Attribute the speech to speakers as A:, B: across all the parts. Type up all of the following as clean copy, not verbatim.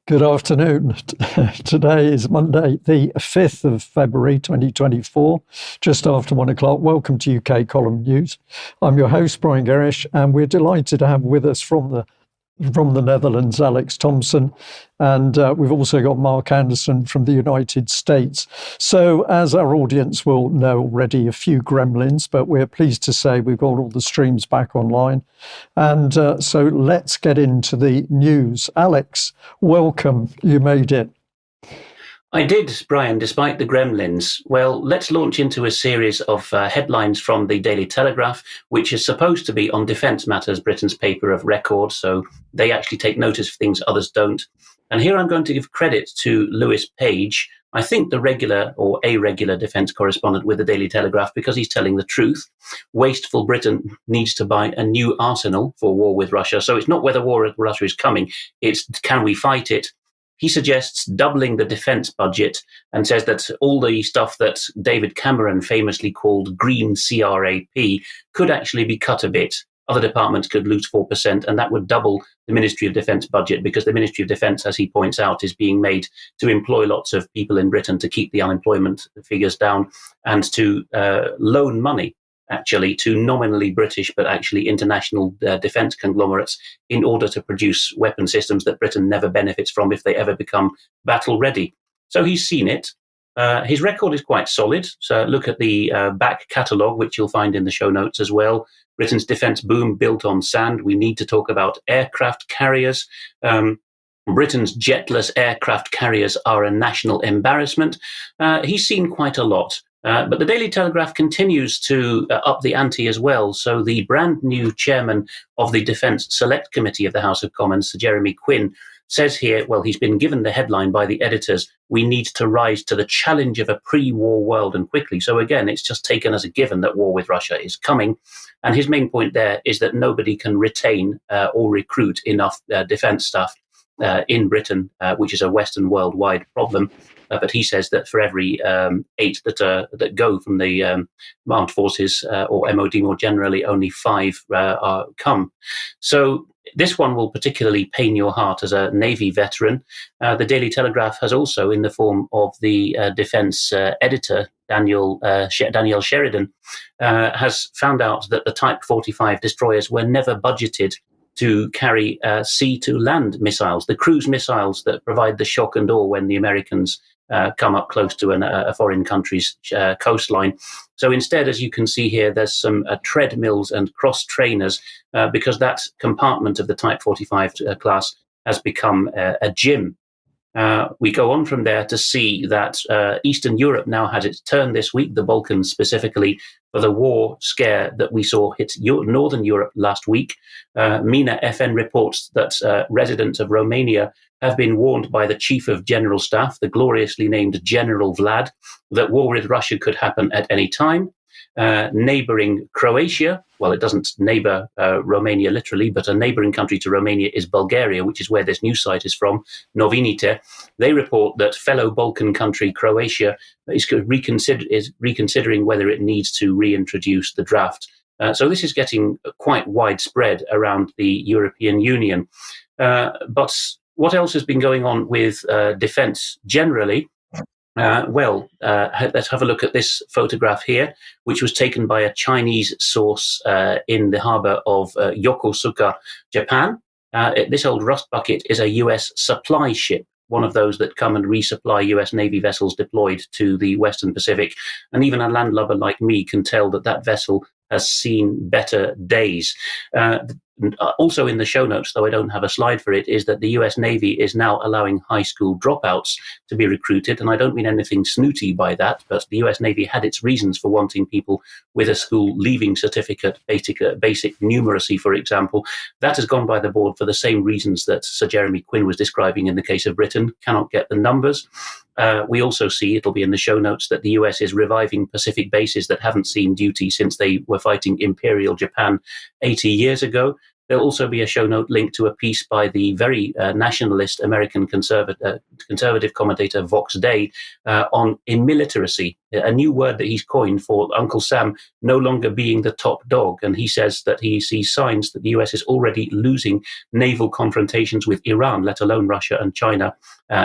A: Good afternoon. Today is Monday, the 5th of February 2024, just after 1 o'clock. Welcome to UK Column News. I'm your host, Brian Gerrish, and we're delighted to have with us from the Netherlands, Alex Thomson, and we've also got Mark Anderson from the United States. So, as our audience will know already, a few gremlins, but we're pleased to say we've got all the streams back online. And so let's get into the news. Alex, welcome. You made it.
B: I did, Brian, despite the gremlins. Well, let's launch into a series of headlines from the Daily Telegraph, which is supposed to be on defence matters, Britain's paper of record, so they actually take notice of things others don't. And here I'm going to give credit to Lewis Page, I think the regular or a regular defence correspondent with the Daily Telegraph, because he's telling the truth. Wasteful Britain needs to buy a new arsenal for war with Russia. So it's not whether war with Russia is coming, it's can we fight it? He suggests doubling the defence budget and says that all the stuff that David Cameron famously called green CRAP could actually be cut a bit. Other departments could lose 4%, and that would double the Ministry of Defence budget, because the Ministry of Defence, as he points out, is being made to employ lots of people in Britain to keep the unemployment figures down and to loan money, actually, to nominally British but actually international defence conglomerates in order to produce weapon systems that Britain never benefits from if they ever become battle ready. So he's seen it. His record is quite solid. So look at the back catalogue, which you'll find in the show notes as well. Britain's defence boom built on sand. We need to talk about aircraft carriers. Britain's jetless aircraft carriers are a national embarrassment. He's seen quite a lot. But the Daily Telegraph continues to up the ante as well. So the brand new chairman of the Defence Select Committee of the House of Commons, Sir Jeremy Quinn, says here, well, he's been given the headline by the editors, we need to rise to the challenge of a pre-war world and quickly. So again, it's just taken as a given that war with Russia is coming. And his main point there is that nobody can retain or recruit enough defence staff in Britain, which is a Western worldwide problem. But he says that for every 8 that go from the armed forces or MOD more generally, only 5 come. So this one will particularly pain your heart as a Navy veteran. The Daily Telegraph has also, in the form of the defence editor, Daniel Sheridan, has found out that the Type 45 destroyers were never budgeted to carry sea-to-land missiles, the cruise missiles that provide the shock and awe when the Americans come up close to a foreign country's coastline. So instead, as you can see here, there's some treadmills and cross-trainers because that compartment of the Type 45 class has become a gym. We go on from there to see that Eastern Europe now has its turn this week, the Balkans specifically, for the war scare that we saw hit Northern Europe last week. MENA FN reports that residents of Romania have been warned by the Chief of General Staff, the gloriously named General Vlad, that war with Russia could happen at any time. Neighbouring Croatia, well, it doesn't neighbour Romania literally, but a neighbouring country to Romania is Bulgaria, which is where this news site is from, Novinite. They report that fellow Balkan country Croatia is reconsidering whether it needs to reintroduce the draft. So this is getting quite widespread around the European Union. But what else has been going on with defence generally? Let's have a look at this photograph here, which was taken by a Chinese source in the harbour of Yokosuka, Japan. This old rust bucket is a US supply ship, one of those that come and resupply US Navy vessels deployed to the Western Pacific. And even a landlubber like me can tell that that vessel has seen better days. Also in the show notes, though I don't have a slide for it, is that the US Navy is now allowing high school dropouts to be recruited. And I don't mean anything snooty by that, but the US Navy had its reasons for wanting people with a school leaving certificate, basic numeracy, for example. That has gone by the board for the same reasons that Sir Jeremy Quinn was describing in the case of Britain, cannot get the numbers. We also see, it'll be in the show notes, that the US is reviving Pacific bases that haven't seen duty since they were fighting Imperial Japan 80 years ago. There'll also be a show note linked to a piece by the very nationalist American conservative commentator Vox Day on immiliteracy, a new word that he's coined for Uncle Sam no longer being the top dog. And he says that he sees signs that the US is already losing naval confrontations with Iran, let alone Russia and China,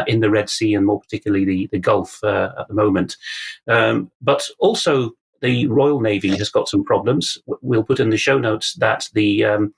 B: in the Red Sea and more particularly the Gulf at the moment. But also the Royal Navy has got some problems. We'll put in the show notes that the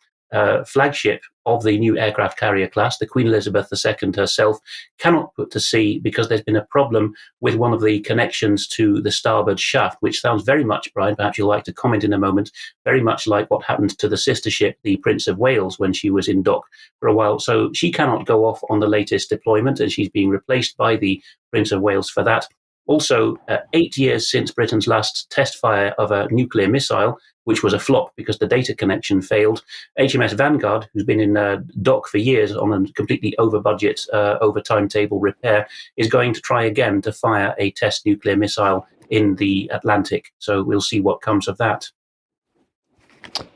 B: flagship of the new aircraft carrier class, the Queen Elizabeth II herself, cannot put to sea because there's been a problem with one of the connections to the starboard shaft, which sounds very much, Brian, perhaps you'll like to comment in a moment, very much like what happened to the sister ship, the Prince of Wales, when she was in dock for a while. So she cannot go off on the latest deployment, and she's being replaced by the Prince of Wales for that. Also, 8 years since Britain's last test fire of a nuclear missile, which was a flop because the data connection failed, HMS Vanguard, who's been in dock for years on a completely over-budget, over-timetable repair, is going to try again to fire a test nuclear missile in the Atlantic. So we'll see what comes of that.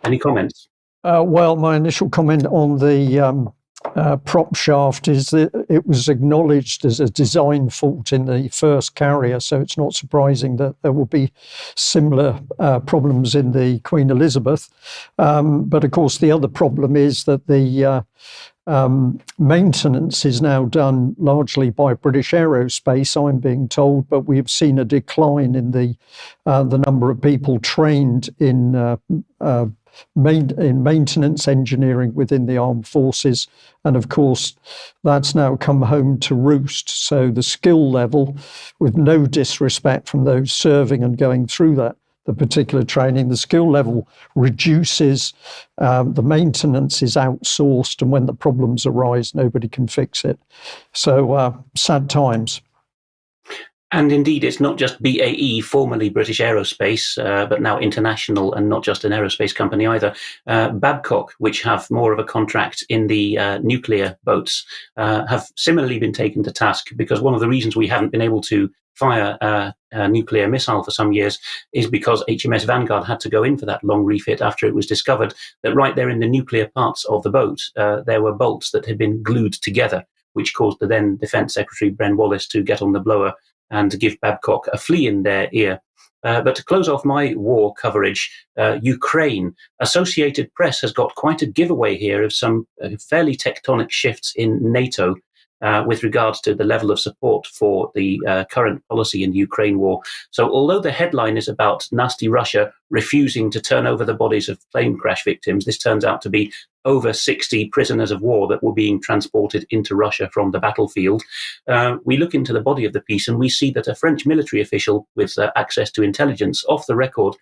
B: Any comments?
A: Well, my initial comment on the prop shaft is that it was acknowledged as a design fault in the first carrier, so it's not surprising that there will be similar problems in the Queen Elizabeth. But of course, the other problem is that the maintenance is now done largely by British Aerospace, I'm being told, but we have seen a decline in the number of people trained in maintenance engineering within the armed forces. And of course, that's now come home to roost. So the skill level, with no disrespect from those serving and going through the particular training, the skill level reduces, the maintenance is outsourced, and when the problems arise, nobody can fix it. So sad times.
B: And indeed, it's not just BAE, formerly British Aerospace, but now international and not just an aerospace company either. Babcock, which have more of a contract in the nuclear boats, have similarly been taken to task because one of the reasons we haven't been able to fire a nuclear missile for some years is because HMS Vanguard had to go in for that long refit after it was discovered that right there in the nuclear parts of the boat, there were bolts that had been glued together, which caused the then Defence Secretary Ben Wallace to get on the blower and to give Babcock a flea in their ear. But to close off my war coverage, Ukraine, Associated Press has got quite a giveaway here of some fairly tectonic shifts in NATO with regards to the level of support for the current policy in the Ukraine war. So although the headline is about nasty Russia refusing to turn over the bodies of plane crash victims, this turns out to be over 60 prisoners of war that were being transported into Russia from the battlefield. We look into the body of the piece and we see that a French military official with access to intelligence off the record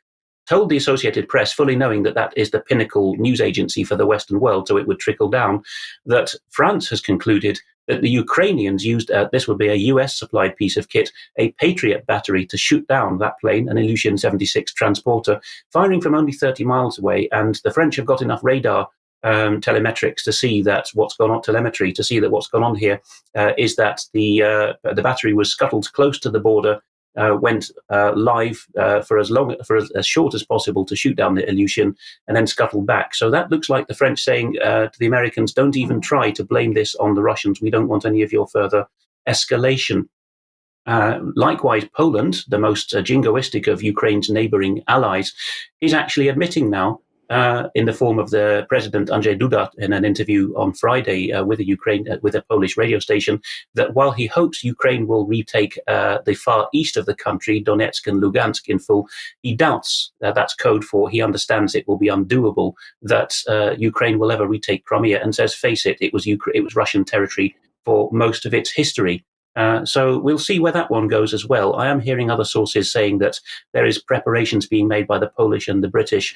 B: told the Associated Press, fully knowing that that is the pinnacle news agency for the Western world, so it would trickle down, that France has concluded that the Ukrainians used, this would be a US-supplied piece of kit, a Patriot battery to shoot down that plane, an Ilyushin 76 transporter, firing from only 30 miles away, and the French have got enough radar telemetrics to see that what's gone on, telemetry to see that what's gone on here is that the battery was scuttled close to the border, went live for as short as possible to shoot down the Ilyushin, and then scuttled back. So that looks like the French saying to the Americans, don't even try to blame this on the Russians. We don't want any of your further escalation. Likewise, Poland, the most jingoistic of Ukraine's neighboring allies, is actually admitting now, in the form of the President Andrzej Duda in an interview on Friday with a Polish radio station, that while he hopes Ukraine will retake the far east of the country, Donetsk and Lugansk in full, he doubts that's code for he understands it will be undoable, that Ukraine will ever retake Crimea, and says, face it, it was Russian territory for most of its history. So we'll see where that one goes as well. I am hearing other sources saying that there is preparations being made by the Polish and the British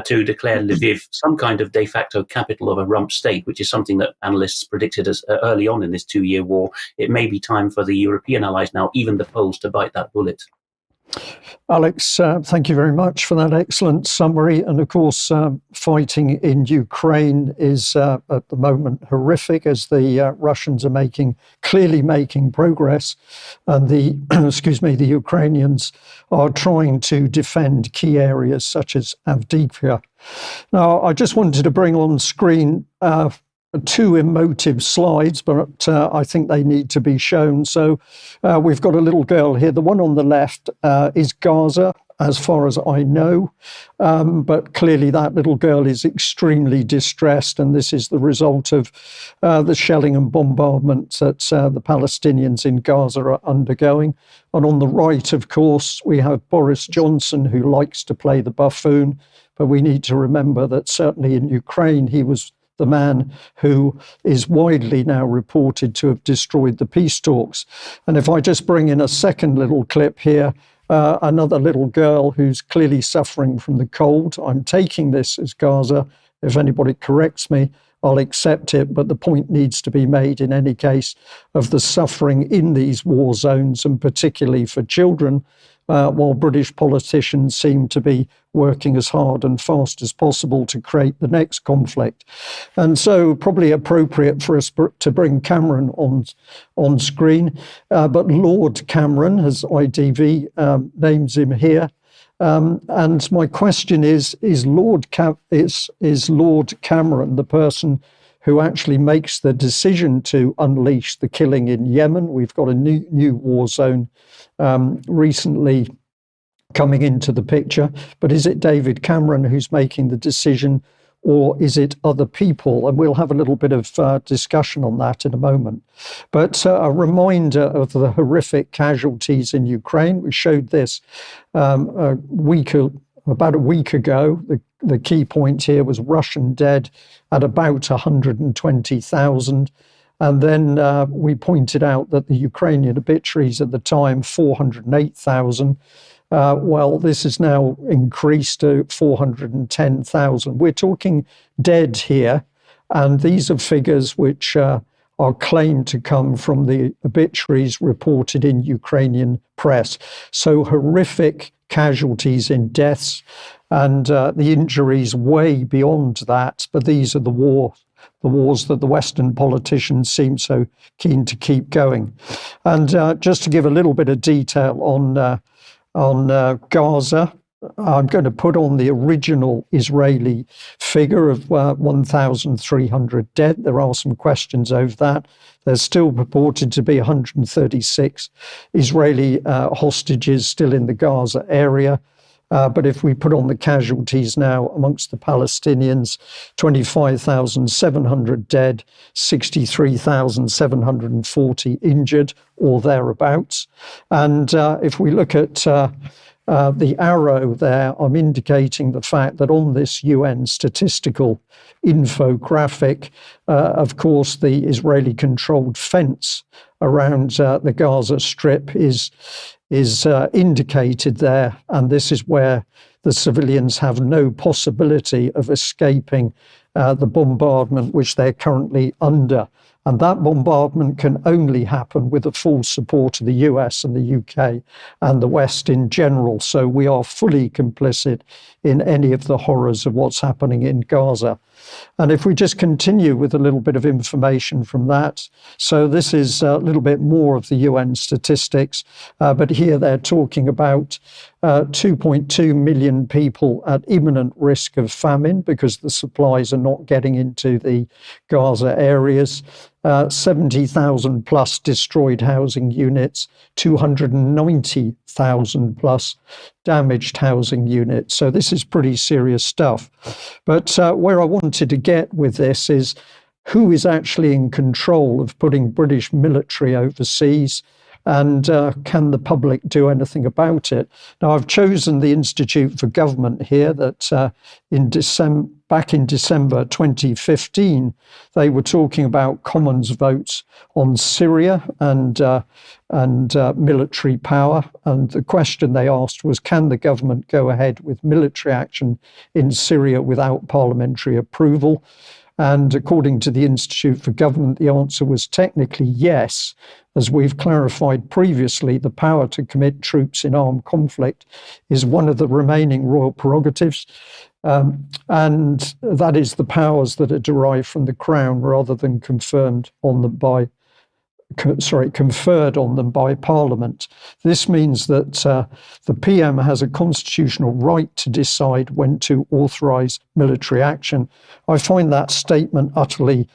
B: to declare Lviv some kind of de facto capital of a rump state, which is something that analysts predicted as early on in this 2-year war. It may be time for the European allies now, even the Poles, to bite that bullet.
A: Alex, thank you very much for that excellent summary. And of course, fighting in Ukraine is at the moment horrific as the Russians are clearly making progress, and the the Ukrainians are trying to defend key areas such as Avdiivka. Now, I just wanted to bring on screen two emotive slides, but I think they need to be shown. So we've got a little girl here. The one on the left is Gaza, as far as I know, but clearly that little girl is extremely distressed, and this is the result of the shelling and bombardment that the Palestinians in Gaza are undergoing. And on the right, of course, we have Boris Johnson, who likes to play the buffoon, but we need to remember that certainly in Ukraine, he was the man who is widely now reported to have destroyed the peace talks. And if I just bring in a second little clip here, another little girl who's clearly suffering from the cold. I'm taking this as Gaza. If anybody corrects me, I'll accept it, but the point needs to be made in any case of the suffering in these war zones, and particularly for children, while British politicians seem to be working as hard and fast as possible to create the next conflict. And so probably appropriate for us to bring Cameron on screen, but Lord Cameron, as IDV names him here. And my question is Lord Cameron the person who actually makes the decision to unleash the killing in Yemen? We've got a new war zone recently coming into the picture, but is it David Cameron who's making the decision, or is it other people? And we'll have a little bit of discussion on that in a moment. But a reminder of the horrific casualties in Ukraine. We showed this about a week ago. The key point here was Russian dead at about 120,000. And then we pointed out that the Ukrainian obituaries at the time, 408,000. Well, this is now increased to 410,000. We're talking dead here, and these are figures which are claimed to come from the obituaries reported in Ukrainian press. So horrific casualties in deaths, and the injuries way beyond that. But these are the wars that the Western politicians seem so keen to keep going. And just to give a little bit of detail on Gaza, I'm going to put on the original Israeli figure of 1,300 dead. There are some questions over that. There's still purported to be 136 Israeli hostages still in the Gaza area. But if we put on the casualties now amongst the Palestinians, 25,700 dead, 63,740 injured or thereabouts. And if we look at the arrow there, I'm indicating the fact that on this UN statistical infographic, of course, the Israeli-controlled fence around the Gaza Strip is indicated there, and this is where the civilians have no possibility of escaping the bombardment which they're currently under. And that bombardment can only happen with the full support of the US and the UK and the West in general. So we are fully complicit in any of the horrors of what's happening in Gaza. And if we just continue with a little bit of information from that. So this is a little bit more of the UN statistics, but here they're talking about 2.2 million people at imminent risk of famine because the supplies are not getting into the Gaza areas. 70,000 plus destroyed housing units, 290,000 plus damaged housing units. So this is pretty serious stuff. But where I wanted to get with this is who is actually in control of putting British military overseas, and can the public do anything about it? Now, I've chosen the Institute for Government here that back in December 2015, they were talking about Commons votes on Syria and military power. And the question they asked was, can the government go ahead with military action in Syria without parliamentary approval? And according to the Institute for Government, the answer was technically yes. As we've clarified previously, the power to commit troops in armed conflict is one of the remaining royal prerogatives. And that is the powers that are derived from the Crown rather than conferred on them by Parliament. This means that the PM has a constitutional right to decide when to authorise military action. I find that statement utterly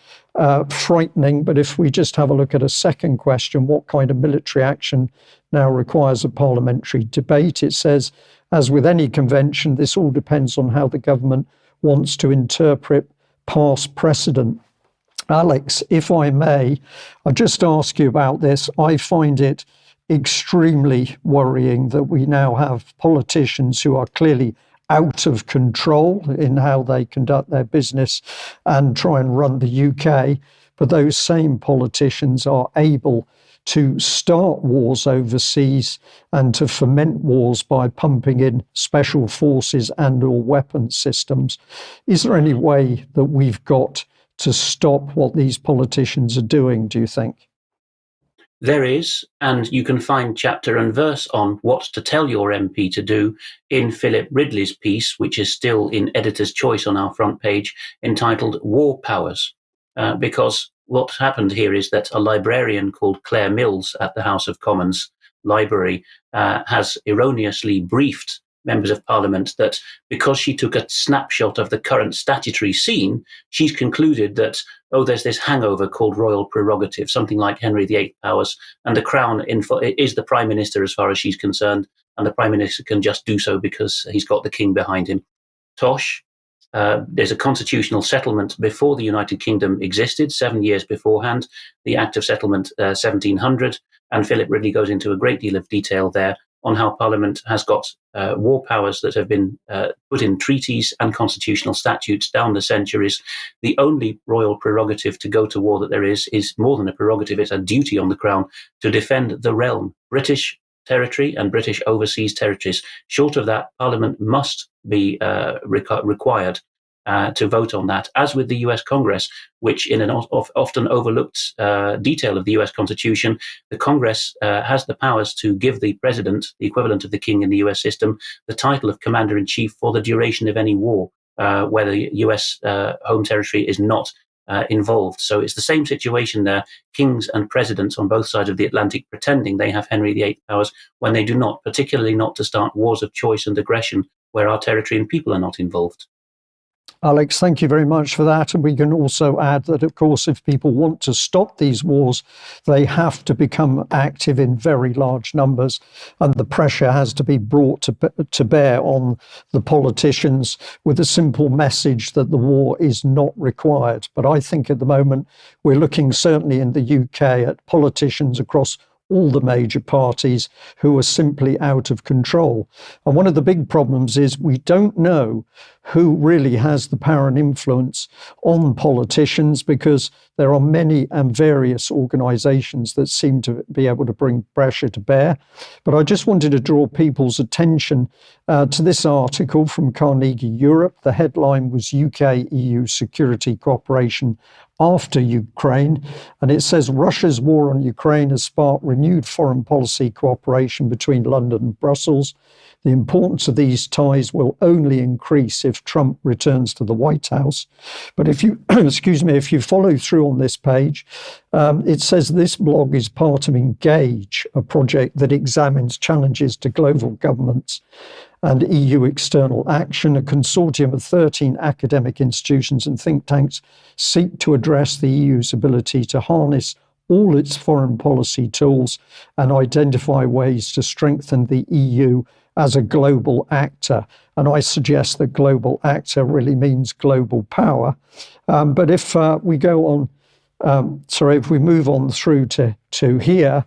A: frightening, but if we just have a look at a second question, what kind of military action now requires a parliamentary debate? It says, as with any convention, this all depends on how the government wants to interpret past precedent. Alex, if I may, I'll just ask you about this. I find it extremely worrying that we now have politicians who are clearly out of control in how they conduct their business and try and run the UK, but those same politicians are able to start wars overseas and to foment wars by pumping in special forces and or weapon systems. Is there any way that we've got to stop what these politicians are doing, do you think?
B: There is, and you can find chapter and verse on what to tell your MP to do in Philip Ridley's piece, which is still in editor's choice on our front page, entitled War Powers. Because what happened here is that a librarian called Claire Mills at the House of Commons Library has erroneously briefed members of Parliament that because she took a snapshot of the current statutory scene, she's concluded that, there's this hangover called royal prerogative, something like Henry VIII powers, and the Crown is the Prime Minister as far as she's concerned, and the Prime Minister can just do so because he's got the King behind him. Tosh. There's a constitutional settlement before the United Kingdom existed, 7 years beforehand, the Act of Settlement 1700, and Philip Ridley goes into a great deal of detail there on how Parliament has got war powers that have been put in treaties and constitutional statutes down the centuries. The only royal prerogative to go to war that there is more than a prerogative, it's a duty on the Crown to defend the realm, British territory and British overseas territories. Short of that, Parliament must be required to vote on that, as with the US Congress, which in an often overlooked detail of the US Constitution, the Congress has the powers to give the president, the equivalent of the king in the US system, the title of commander-in-chief for the duration of any war, where the US home territory is not involved. So it's the same situation there, kings and presidents on both sides of the Atlantic pretending they have Henry VIII powers when they do not, particularly not to start wars of choice and aggression where our territory and people are not involved.
A: Alex, thank you very much for that. And we can also add that, of course, if people want to stop these wars, they have to become active in very large numbers. And the pressure has to be brought to bear on the politicians with a simple message that the war is not required. But I think at the moment, we're looking certainly in the UK at politicians across all the major parties who are simply out of control. And one of the big problems is we don't know who really has the power and influence on politicians, because there are many and various organisations that seem to be able to bring pressure to bear. But I just wanted to draw people's attention to this article from Carnegie Europe. The headline was UK-EU security cooperation after Ukraine, and it says Russia's war on Ukraine has sparked renewed foreign policy cooperation between London and Brussels. The importance of these ties will only increase if Trump returns to the White House. But if you, if you follow through on this page, it says this blog is part of Engage, a project that examines challenges to global governments and EU external action. A consortium of 13 academic institutions and think tanks seek to address the EU's ability to harness all its foreign policy tools and identify ways to strengthen the EU as a global actor. And I suggest that global actor really means global power. But if we go on, if we move on through to here,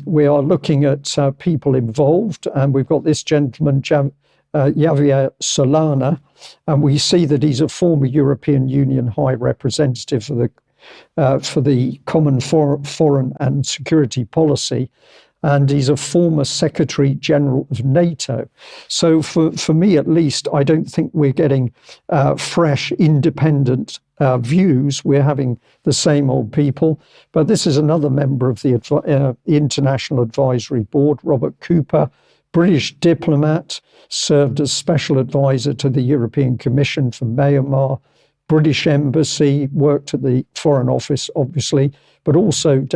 A: we are looking at people involved, and we've got this gentleman, Javier Solana, and we see that he's a former European Union High Representative for the Common Foreign and Security Policy. and he's a former Secretary General of NATO. So for me, at least, I don't think we're getting fresh, independent views. We're having the same old people. But this is another member of the International Advisory Board, Robert Cooper, British diplomat, served as special advisor to the European Commission for Myanmar, British Embassy, worked at the Foreign Office, obviously, but also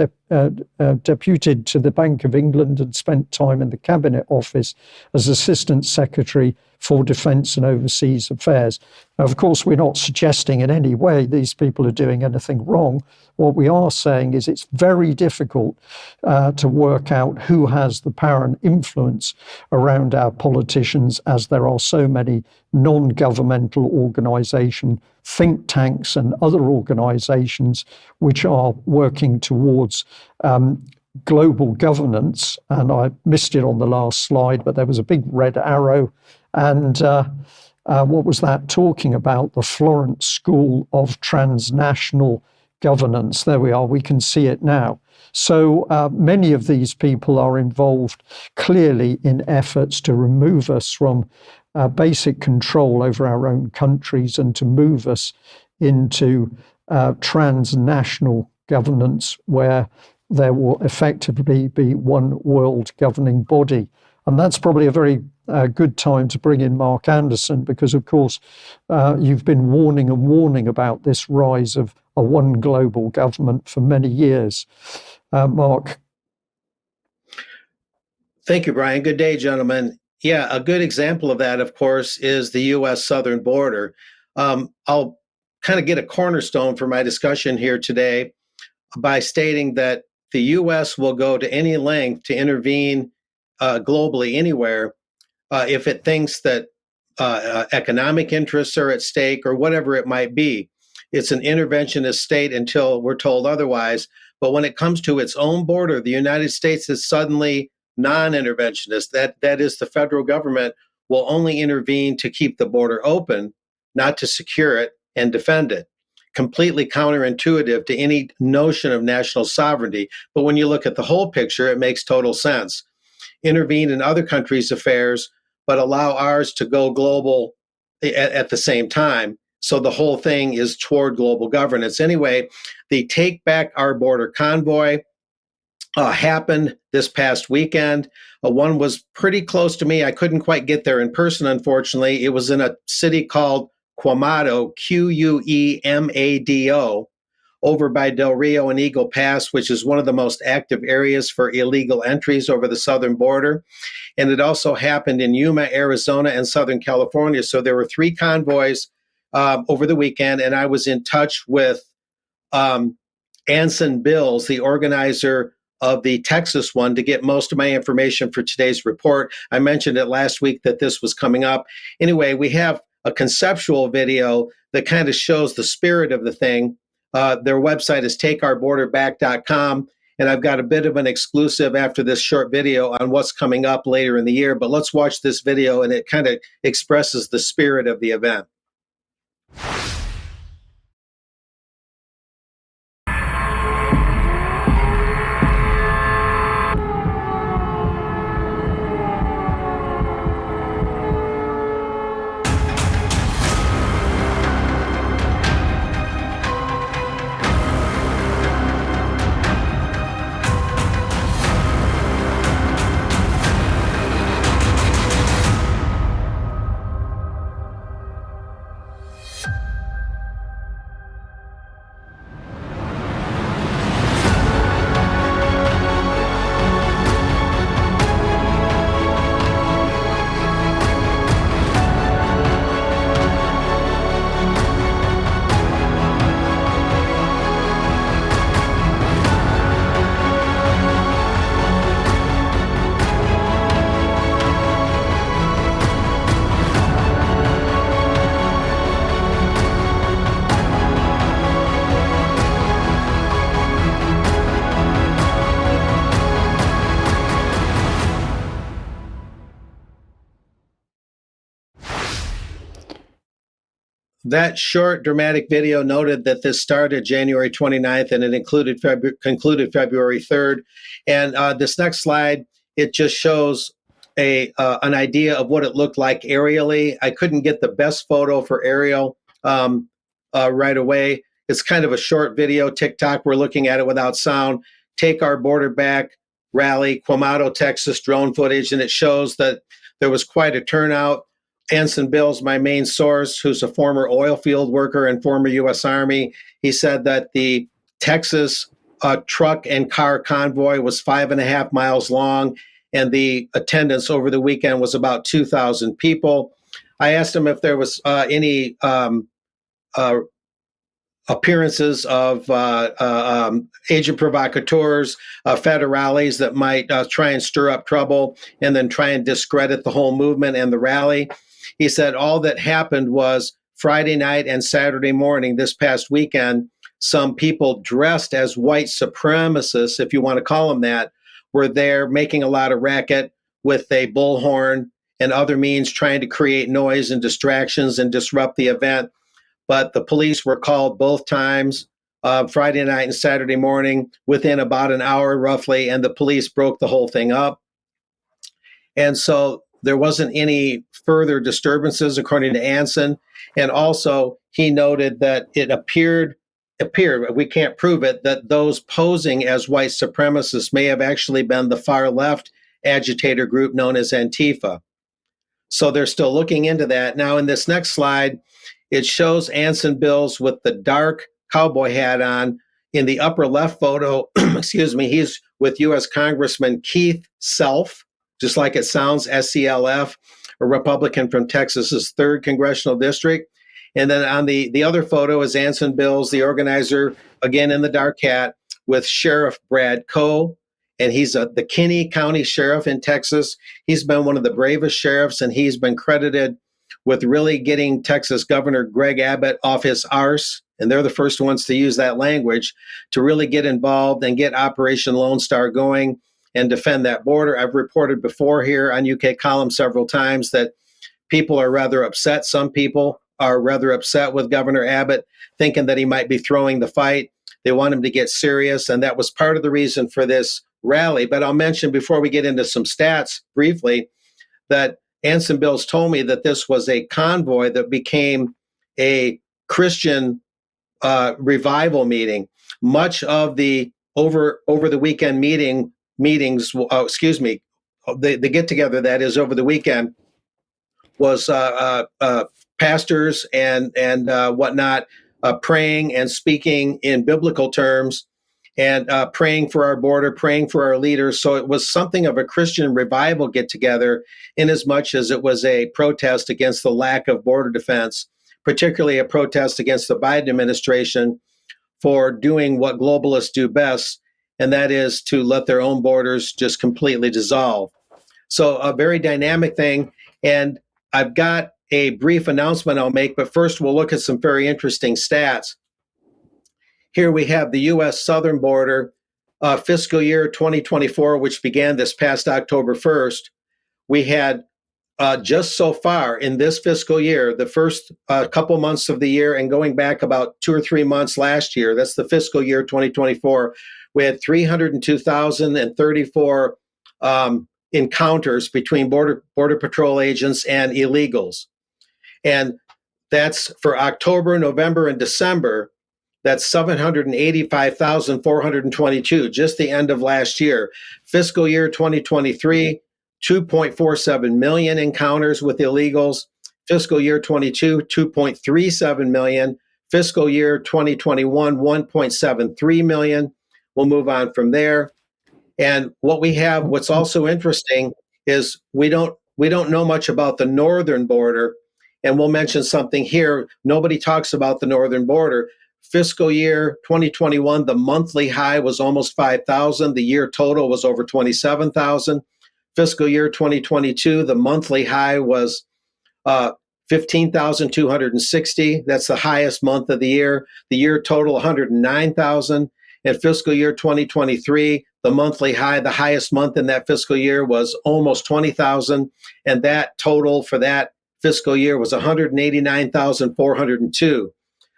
A: deputed to the Bank of England and spent time in the Cabinet Office as Assistant Secretary for Defence and Overseas Affairs. Now, of course, we're not suggesting in any way these people are doing anything wrong. What we are saying is it's very difficult to work out who has the power and influence around our politicians, as there are so many non-governmental organisations, think tanks and other organisations which are working towards global governance. And I missed it on the last slide, but there was a big red arrow. And what was that talking about? The Florence School of Transnational Governance. There we are. We can see it now. So many of these people are involved clearly in efforts to remove us from basic control over our own countries and to move us into transnational governance, where there will effectively be one world governing body. And that's probably a very good time to bring in Mark Anderson, because, of course, you've been warning about this rise of a one global government for many years. Mark.
C: Thank you, Brian. Good day, gentlemen. Yeah, a good example of that, of course, is the U.S. southern border. I'll kind of get a cornerstone for my discussion here today by stating that the U.S. will go to any length to intervene globally anywhere if it thinks that economic interests are at stake or whatever it might be. It's an interventionist state until we're told otherwise. But when it comes to its own border, the United States is suddenly non-interventionist. That is, the federal government will only intervene to keep the border open, not to secure it and defend it. Completely counterintuitive to any notion of national sovereignty. But when you look at the whole picture, it makes total sense. Intervene in other countries' affairs, but allow ours to go global at the same time. So the whole thing is toward global governance. Anyway, the Take Back Our Border convoy happened this past weekend. One was pretty close to me. I couldn't quite get there in person, unfortunately. It was in a city called Quemado, Quemado, over by Del Rio and Eagle Pass, which is one of the most active areas for illegal entries over the southern border. And it also happened in Yuma, Arizona, and Southern California. So there were 3 convoys over the weekend, and I was in touch with Anson Bills, the organizer of the Texas one, to get most of my information for today's report. I mentioned it last week that this was coming up. Anyway, we have a conceptual video that kind of shows the spirit of the thing. Their website is takeourborderback.com, and I've got a bit of an exclusive after this short video on what's coming up later in the year. But let's watch this video, and it kind of expresses the spirit of the event. that short dramatic video noted that this started January 29th and it concluded February 3rd. And this next slide, it just shows an idea of what it looked like aerially. I couldn't get the best photo for aerial right away. It's kind of a short video, TikTok. We're looking at it without sound. Take Our Border Back rally, Quamato, Texas, drone footage, and it shows that there was quite a turnout. Anson Bill's my main source, who's a former oil field worker and former U.S. Army. He said that the Texas truck and car convoy was 5.5 miles long, and the attendance over the weekend was about 2,000 people. I asked him if there was any appearances of agent provocateurs, federales that might try and stir up trouble and then try and discredit the whole movement and the rally. He said all that happened was Friday night and Saturday morning this past weekend, some people dressed as white supremacists, if you want to call them that, were there making a lot of racket with a bullhorn and other means trying to create noise and distractions and disrupt the event. But the police were called both times, Friday night and Saturday morning, within about an hour roughly, and the police broke the whole thing up. And so there wasn't any further disturbances, according to Anson. And also, he noted that it appeared, we can't prove it, that those posing as white supremacists may have actually been the far left agitator group known as Antifa. So they're still looking into that. Now, in this next slide, it shows Anson Bills with the dark cowboy hat on. In the upper left photo, excuse me, he's with U.S. Congressman Keith Self, just like it sounds, SCLF, a Republican from Texas's 3rd Congressional District. And then on the other photo is Anson Bills, the organizer, again in the dark hat, with Sheriff Brad Coe. And he's the Kinney County Sheriff in Texas. He's been one of the bravest sheriffs, and he's been credited with really getting Texas Governor Greg Abbott off his arse. And they're the first ones to use that language to really get involved and get Operation Lone Star going and defend that border. I've reported before here on UK Column several times that people are rather upset. Some people are rather upset with Governor Abbott, thinking that he might be throwing the fight. They want him to get serious, and that was part of the reason for this rally. But I'll mention, before we get into some stats briefly, that Anson Bills told me that this was a convoy that became a Christian revival meeting. Much of the over the weekend meetings, the get together that is over the weekend was pastors and whatnot praying and speaking in biblical terms and praying for our border, praying for our leaders. So it was something of a Christian revival get together, in as much as it was a protest against the lack of border defense, particularly a protest against the Biden administration for doing what globalists do best, and that is to let their own borders just completely dissolve. So a very dynamic thing. And I've got a brief announcement I'll make, but first we'll look at some very interesting stats. Here we have the U.S. southern border, fiscal year 2024, which began this past October 1st. We had just so far in this fiscal year, the first couple months of the year, and going back about 2 or 3 months last year, that's the fiscal year 2024, we had 302,034 encounters between Border Patrol agents and illegals. And that's for October, November, and December. That's 785,422, just the end of last year. Fiscal year 2023, 2.47 million encounters with illegals. Fiscal year 22, 2.37 million. Fiscal year 2021, 1.73 million. We'll move on from there. And what we have, what's also interesting, is we don't know much about the northern border. And we'll mention something here. Nobody talks about the northern border. Fiscal year 2021, the monthly high was almost 5,000. The year total was over 27,000. Fiscal year 2022, the monthly high was 15,260. That's the highest month of the year. The year total, 109,000. And fiscal year 2023, the monthly high, the highest month in that fiscal year, was almost 20,000. And that total for that fiscal year was 189,402.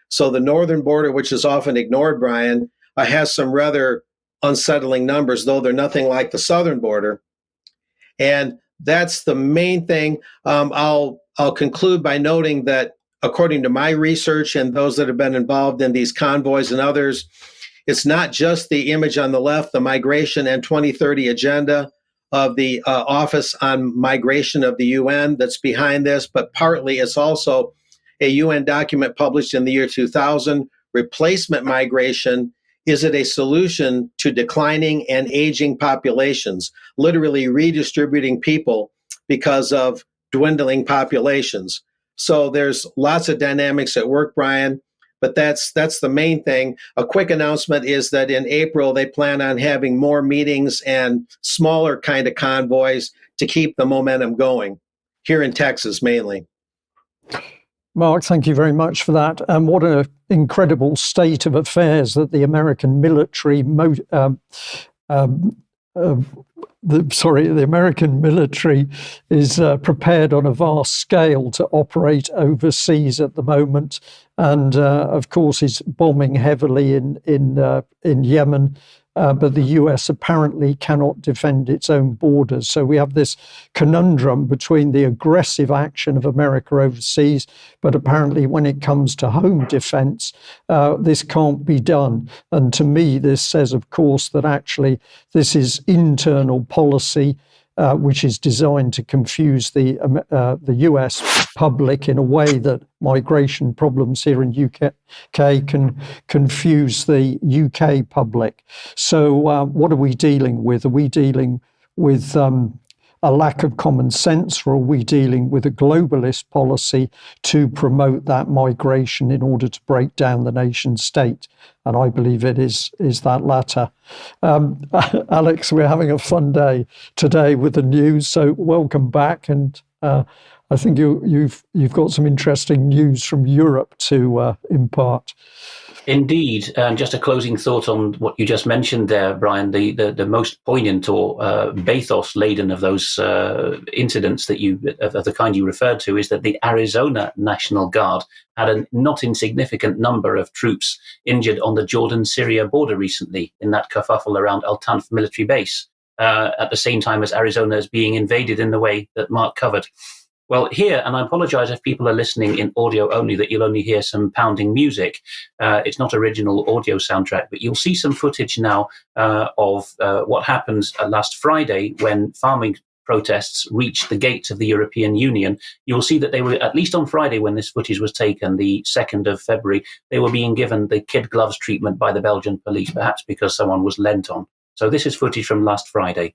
C: So the northern border, which is often ignored, Brian, has some rather unsettling numbers, though they're nothing like the southern border. And that's the main thing. I'll conclude by noting that according to my research and those that have been involved in these convoys and others, it's not just the image on the left, the migration and 2030 agenda of the Office on Migration of the UN that's behind this, but partly it's also a UN document published in the year 2000, Replacement Migration. Is it a solution to declining and aging populations, literally redistributing people because of dwindling populations? So there's lots of dynamics at work, Brian, but that's the main thing. A quick announcement is that in April, they plan on having more meetings and smaller kind of convoys to keep the momentum going, here in Texas mainly.
A: Mark, thank you very much for that. And what an incredible state of affairs that the American military, the American military is prepared on a vast scale to operate overseas at the moment, and of course is bombing heavily in Yemen. But the US apparently cannot defend its own borders. So we have this conundrum between the aggressive action of America overseas, but apparently when it comes to home defense, this can't be done. And to me, this says, of course, that actually this is internal policy, which is designed to confuse the US public in a way that migration problems here in UK can confuse the UK public. So what are we dealing with? Are we dealing with a lack of common sense, or are we dealing with a globalist policy to promote that migration in order to break down the nation state? And I believe it is that latter. Alex, we're having a fun day today with the news, so welcome back. And I think you've got some interesting news from Europe to impart.
B: Indeed, and just a closing thought on what you just mentioned there, Brian. The most poignant or bathos-laden of those incidents that of the kind you referred to is that the Arizona National Guard had a not insignificant number of troops injured on the Jordan-Syria border recently in that kerfuffle around Al Tanf military base, at the same time as Arizona is being invaded in the way that Mark covered. Well, here, and I apologize if people are listening in audio only, that you'll only hear some pounding music. It's not original audio soundtrack, but you'll see some footage now of what happened last Friday when farming protests reached the gates of the European Union. You'll see that they were, at least on Friday when this footage was taken, the 2nd of February, they were being given the kid gloves treatment by the Belgian police, perhaps because someone was lent on. So this is footage from last Friday.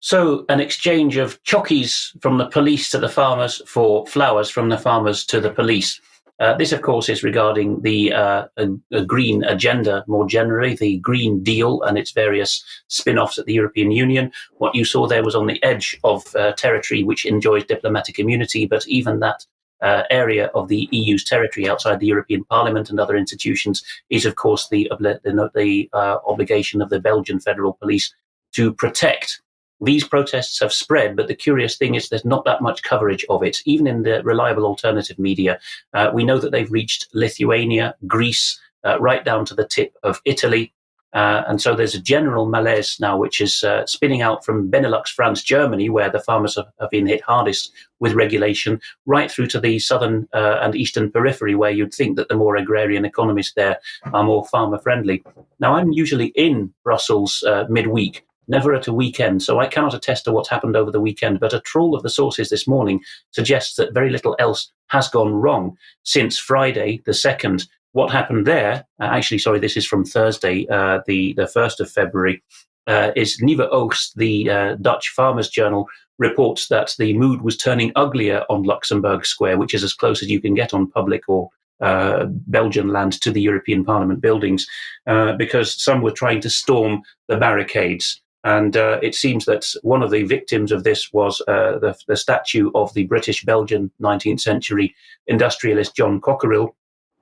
B: So an exchange of chockies from the police to the farmers for flowers from the farmers to the police. This, of course, is regarding the green agenda more generally, the Green Deal and its various spin-offs at the European Union. What you saw there was on the edge of territory which enjoys diplomatic immunity, but even that area of the EU's territory outside the European Parliament and other institutions is, of course, the obligation of the Belgian Federal Police to protect. These protests have spread, but the curious thing is there's not that much coverage of it, even in the reliable alternative media. We know that they've reached Lithuania, Greece, right down to the tip of Italy. And so there's a general malaise now, which is spinning out from Benelux, France, Germany, where the farmers have been hit hardest with regulation, right through to the southern and eastern periphery, where you'd think that the more agrarian economies there are more farmer friendly. Now, I'm usually in Brussels midweek, never at a weekend, so I cannot attest to what's happened over the weekend, but a trawl of the sources this morning suggests that very little else has gone wrong since Friday the 2nd. What happened there, this is from Thursday, the 1st of February, is Nieuwe Oogst, the Dutch Farmers Journal, reports that the mood was turning uglier on Luxembourg Square, which is as close as you can get on public or Belgian land to the European Parliament buildings, because some were trying to storm the barricades. And it seems that one of the victims of this was the statue of the British-Belgian 19th century industrialist John Cockerill,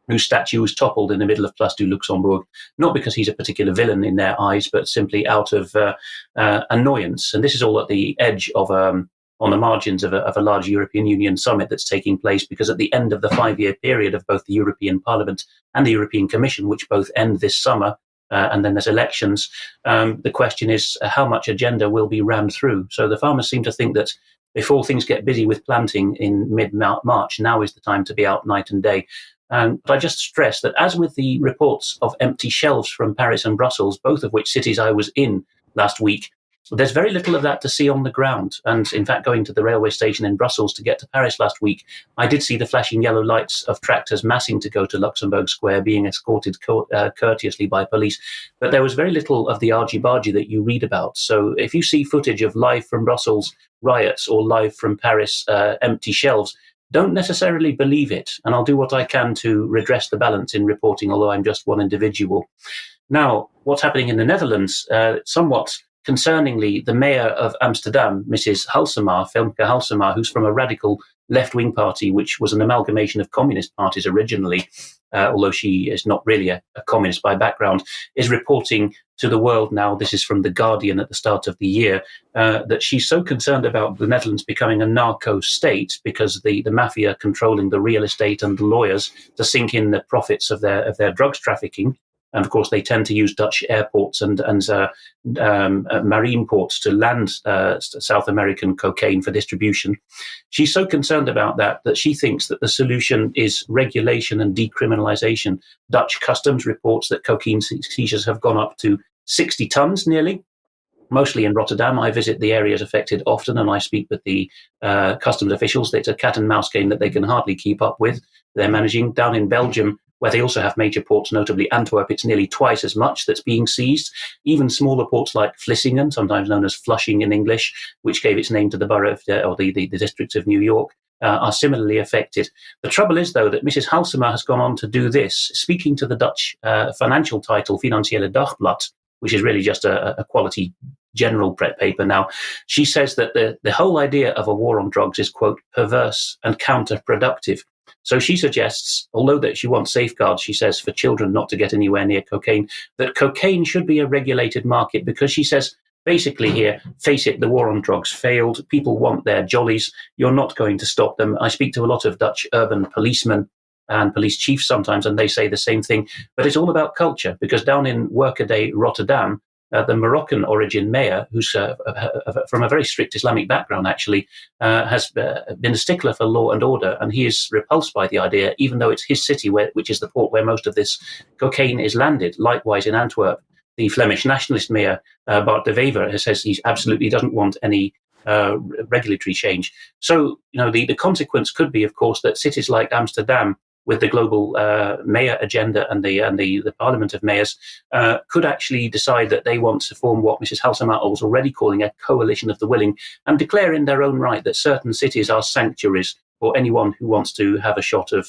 B: whose statue was toppled in the middle of Place du Luxembourg, not because he's a particular villain in their eyes, but simply out of annoyance. And this is all at the edge of, on the margins of a large European Union summit that's taking place, because at the end of the 5-year period of both the European Parliament and the European Commission, which both end this summer, and then there's elections, the question is how much agenda will be rammed through. So the farmers seem to think that before things get busy with planting in mid-March, now is the time to be out night and day. But I just stress that, as with the reports of empty shelves from Paris and Brussels, both of which cities I was in last week, there's very little of that to see on the ground. And in fact, going to the railway station in Brussels to get to Paris last week, I did see the flashing yellow lights of tractors massing to go to Luxembourg Square, being escorted courteously by police. But there was very little of the argy-bargy that you read about. So if you see footage of live from Brussels riots or live from Paris empty shelves, don't necessarily believe it. And I'll do what I can to redress the balance in reporting, although I'm just one individual. Now, what's happening in the Netherlands? Somewhat concerningly, the mayor of Amsterdam, Mrs. Halsema, Femke Halsema, who's from a radical left-wing party, which was an amalgamation of communist parties originally, although she is not really a communist by background, is reporting to the world now, this is from The Guardian at the start of the year, that she's so concerned about the Netherlands becoming a narco state because the mafia controlling the real estate and the lawyers to sink in the profits of their drugs trafficking. And of course, they tend to use Dutch airports and marine ports to land South American cocaine for distribution. She's so concerned about that she thinks that the solution is regulation and decriminalization. Dutch customs reports that cocaine seizures have gone up to 60 tons nearly, mostly in Rotterdam. I visit the areas affected often, and I speak with the customs officials. It's a cat and mouse game that they can hardly keep up with. They're managing. Down in Belgium, where they also have major ports, notably Antwerp, it's nearly twice as much that's being seized. Even smaller ports like Vlissingen, sometimes known as Flushing in English, which gave its name to the borough of, or the district of New York, are similarly affected. The trouble is, though, that Mrs. Halsema has gone on to do this, speaking to the Dutch financial title Financiële Dagblad, which is really just a quality general paper now. She says that the whole idea of a war on drugs is, quote, perverse and counterproductive. So she suggests, although that she wants safeguards, she says, for children not to get anywhere near cocaine, that cocaine should be a regulated market, because she says, basically here, face it, the war on drugs failed. People want their jollies. You're not going to stop them. I speak to a lot of Dutch urban policemen and police chiefs sometimes, and they say the same thing. But it's all about culture, because down in workaday Rotterdam, the Moroccan origin mayor, who's from a very strict Islamic background, actually, has been a stickler for law and order. And he is repulsed by the idea, even though it's his city, which is the port where most of this cocaine is landed. Likewise, in Antwerp, the Flemish nationalist mayor, Bart de Wever, says he absolutely doesn't want any regulatory change. So, the consequence could be, of course, that cities like Amsterdam, with the global mayor agenda and the Parliament of Mayors, could actually decide that they want to form what Mrs. Halsema was already calling a coalition of the willing, and declare in their own right that certain cities are sanctuaries for anyone who wants to have a shot of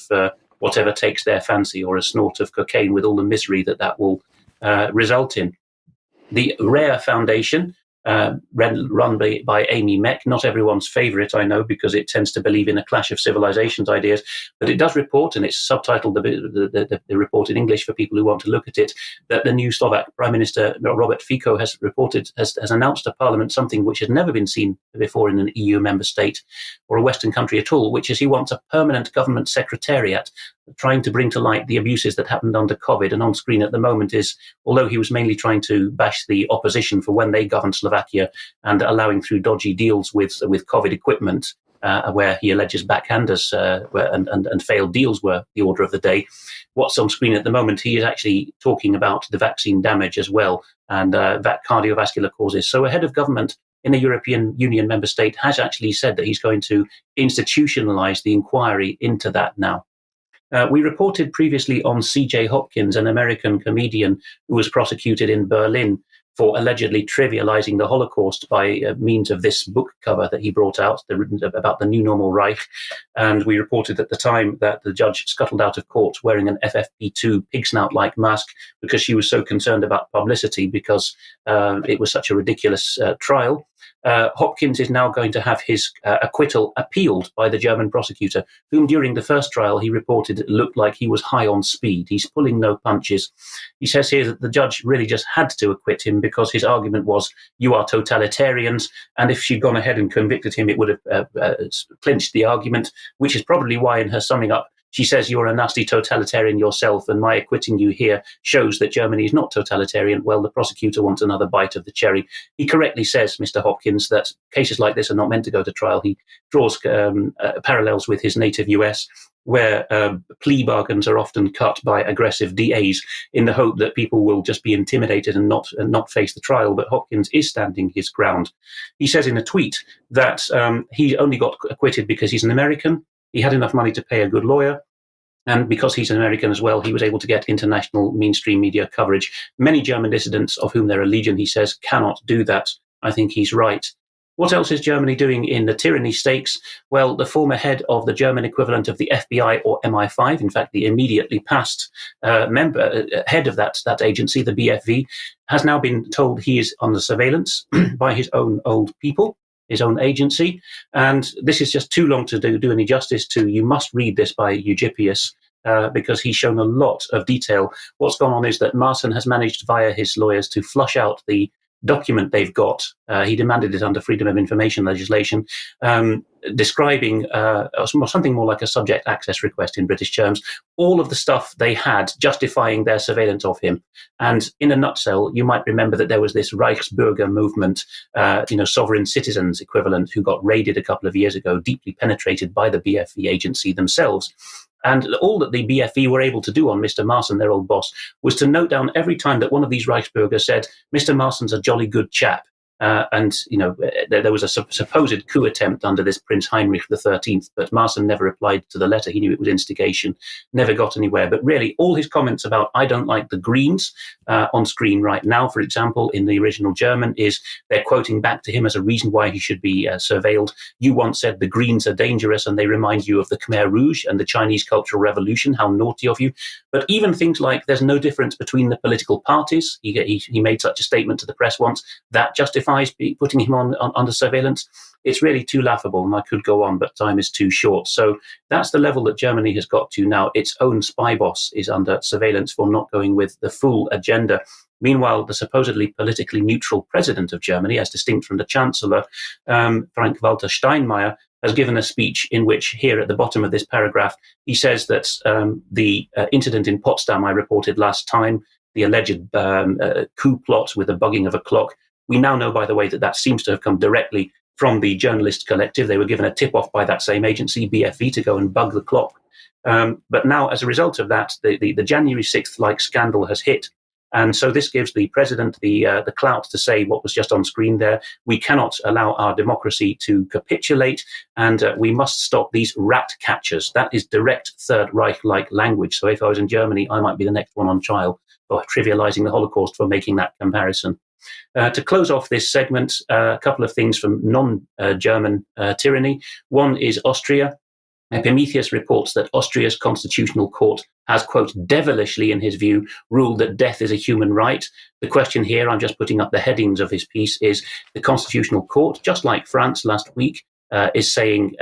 B: whatever takes their fancy, or a snort of cocaine, with all the misery that will result in. The Rare Foundation, run by Amy Meck, not everyone's favourite, I know, because it tends to believe in a clash of civilizations ideas, but it does report, and it's subtitled the report in English for people who want to look at it, that the new Slovak Prime Minister Robert Fico has announced to Parliament something which has never been seen before in an EU member state or a Western country at all, which is he wants a permanent government secretariat trying to bring to light the abuses that happened under COVID. And on screen at the moment is, although he was mainly trying to bash the opposition for when they governed Slovakia and allowing through dodgy deals with COVID equipment, where he alleges backhanders and failed deals were the order of the day. What's on screen at the moment, he is actually talking about the vaccine damage as well and that cardiovascular causes. So a head of government in a European Union member state has actually said that he's going to institutionalize the inquiry into that now. We reported previously on C.J. Hopkins, an American comedian who was prosecuted in Berlin for allegedly trivializing the Holocaust by means of this book cover that he brought out about the new normal Reich. And we reported at the time that the judge scuttled out of court wearing an FFP2 pig snout-like mask because she was so concerned about publicity because it was such a ridiculous trial. Hopkins is now going to have his acquittal appealed by the German prosecutor, whom during the first trial he reported it looked like he was high on speed. He's pulling no punches. He says here that the judge really just had to acquit him because his argument was, you are totalitarians, and if she'd gone ahead and convicted him, it would have clinched the argument, which is probably why in her summing up, she says, you're a nasty totalitarian yourself, and my acquitting you here shows that Germany is not totalitarian. Well, the prosecutor wants another bite of the cherry. He correctly says, Mr. Hopkins, that cases like this are not meant to go to trial. He draws parallels with his native US, where plea bargains are often cut by aggressive DAs in the hope that people will just be intimidated and not face the trial. But Hopkins is standing his ground. He says in a tweet that he only got acquitted because he's an American. He had enough money to pay a good lawyer. And because he's an American as well, he was able to get international mainstream media coverage. Many German dissidents, of whom there are legion, he says, cannot do that. I think he's right. What else is Germany doing in the tyranny stakes? Well, the former head of the German equivalent of the FBI or MI5, in fact, the immediately past head of that agency, the BFV, has now been told he is under surveillance by his own old people, his own agency. And this is just too long to do any justice to. You must read this by Eugippius because he's shown a lot of detail. What's gone on is that Maassen has managed via his lawyers to flush out the document they've got. He demanded it under Freedom of Information legislation, describing something more like a subject access request in British terms, all of the stuff they had justifying their surveillance of him. And in a nutshell, you might remember that there was this Reichsbürger movement, sovereign citizens equivalent, who got raided a couple of years ago, deeply penetrated by the BFE agency themselves. And all that the BFE were able to do on Mr. Maassen, their old boss, was to note down every time that one of these Reichsbürger said, Mr. Maassen's a jolly good chap. There was a supposed coup attempt under this Prince Heinrich XIII, but Maassen never replied to the letter. He knew it was instigation, never got anywhere. But really, all his comments about, I don't like the Greens, on screen right now, for example, in the original German, is they're quoting back to him as a reason why he should be surveilled. You once said the Greens are dangerous and they remind you of the Khmer Rouge and the Chinese Cultural Revolution. How naughty of you. But even things like there's no difference between the political parties. He made such a statement to the press once. That justifies putting him under surveillance. It's really too laughable, and I could go on, but time is too short. So that's the level that Germany has got to now. Its own spy boss is under surveillance for not going with the full agenda. Meanwhile, the supposedly politically neutral president of Germany, as distinct from the chancellor, Frank-Walter Steinmeier, has given a speech in which, here at the bottom of this paragraph, he says that the incident in Potsdam I reported last time, the alleged coup plot with the bugging of a clock, we now know, by the way, that seems to have come directly from the journalist collective. They were given a tip-off by that same agency, BFE, to go and bug the clock. But now, as a result of that, the January 6th-like scandal has hit. And so this gives the president the clout to say what was just on screen there. We cannot allow our democracy to capitulate, and we must stop these rat catchers. That is direct Third Reich-like language. So if I was in Germany, I might be the next one on trial for trivializing the Holocaust for making that comparison. To close off this segment, a couple of things from non-German tyranny. One is Austria. Epimetheus reports that Austria's constitutional court has, quote, devilishly, in his view, ruled that death is a human right. The question here, I'm just putting up the headings of his piece, is the constitutional court, just like France last week, is saying,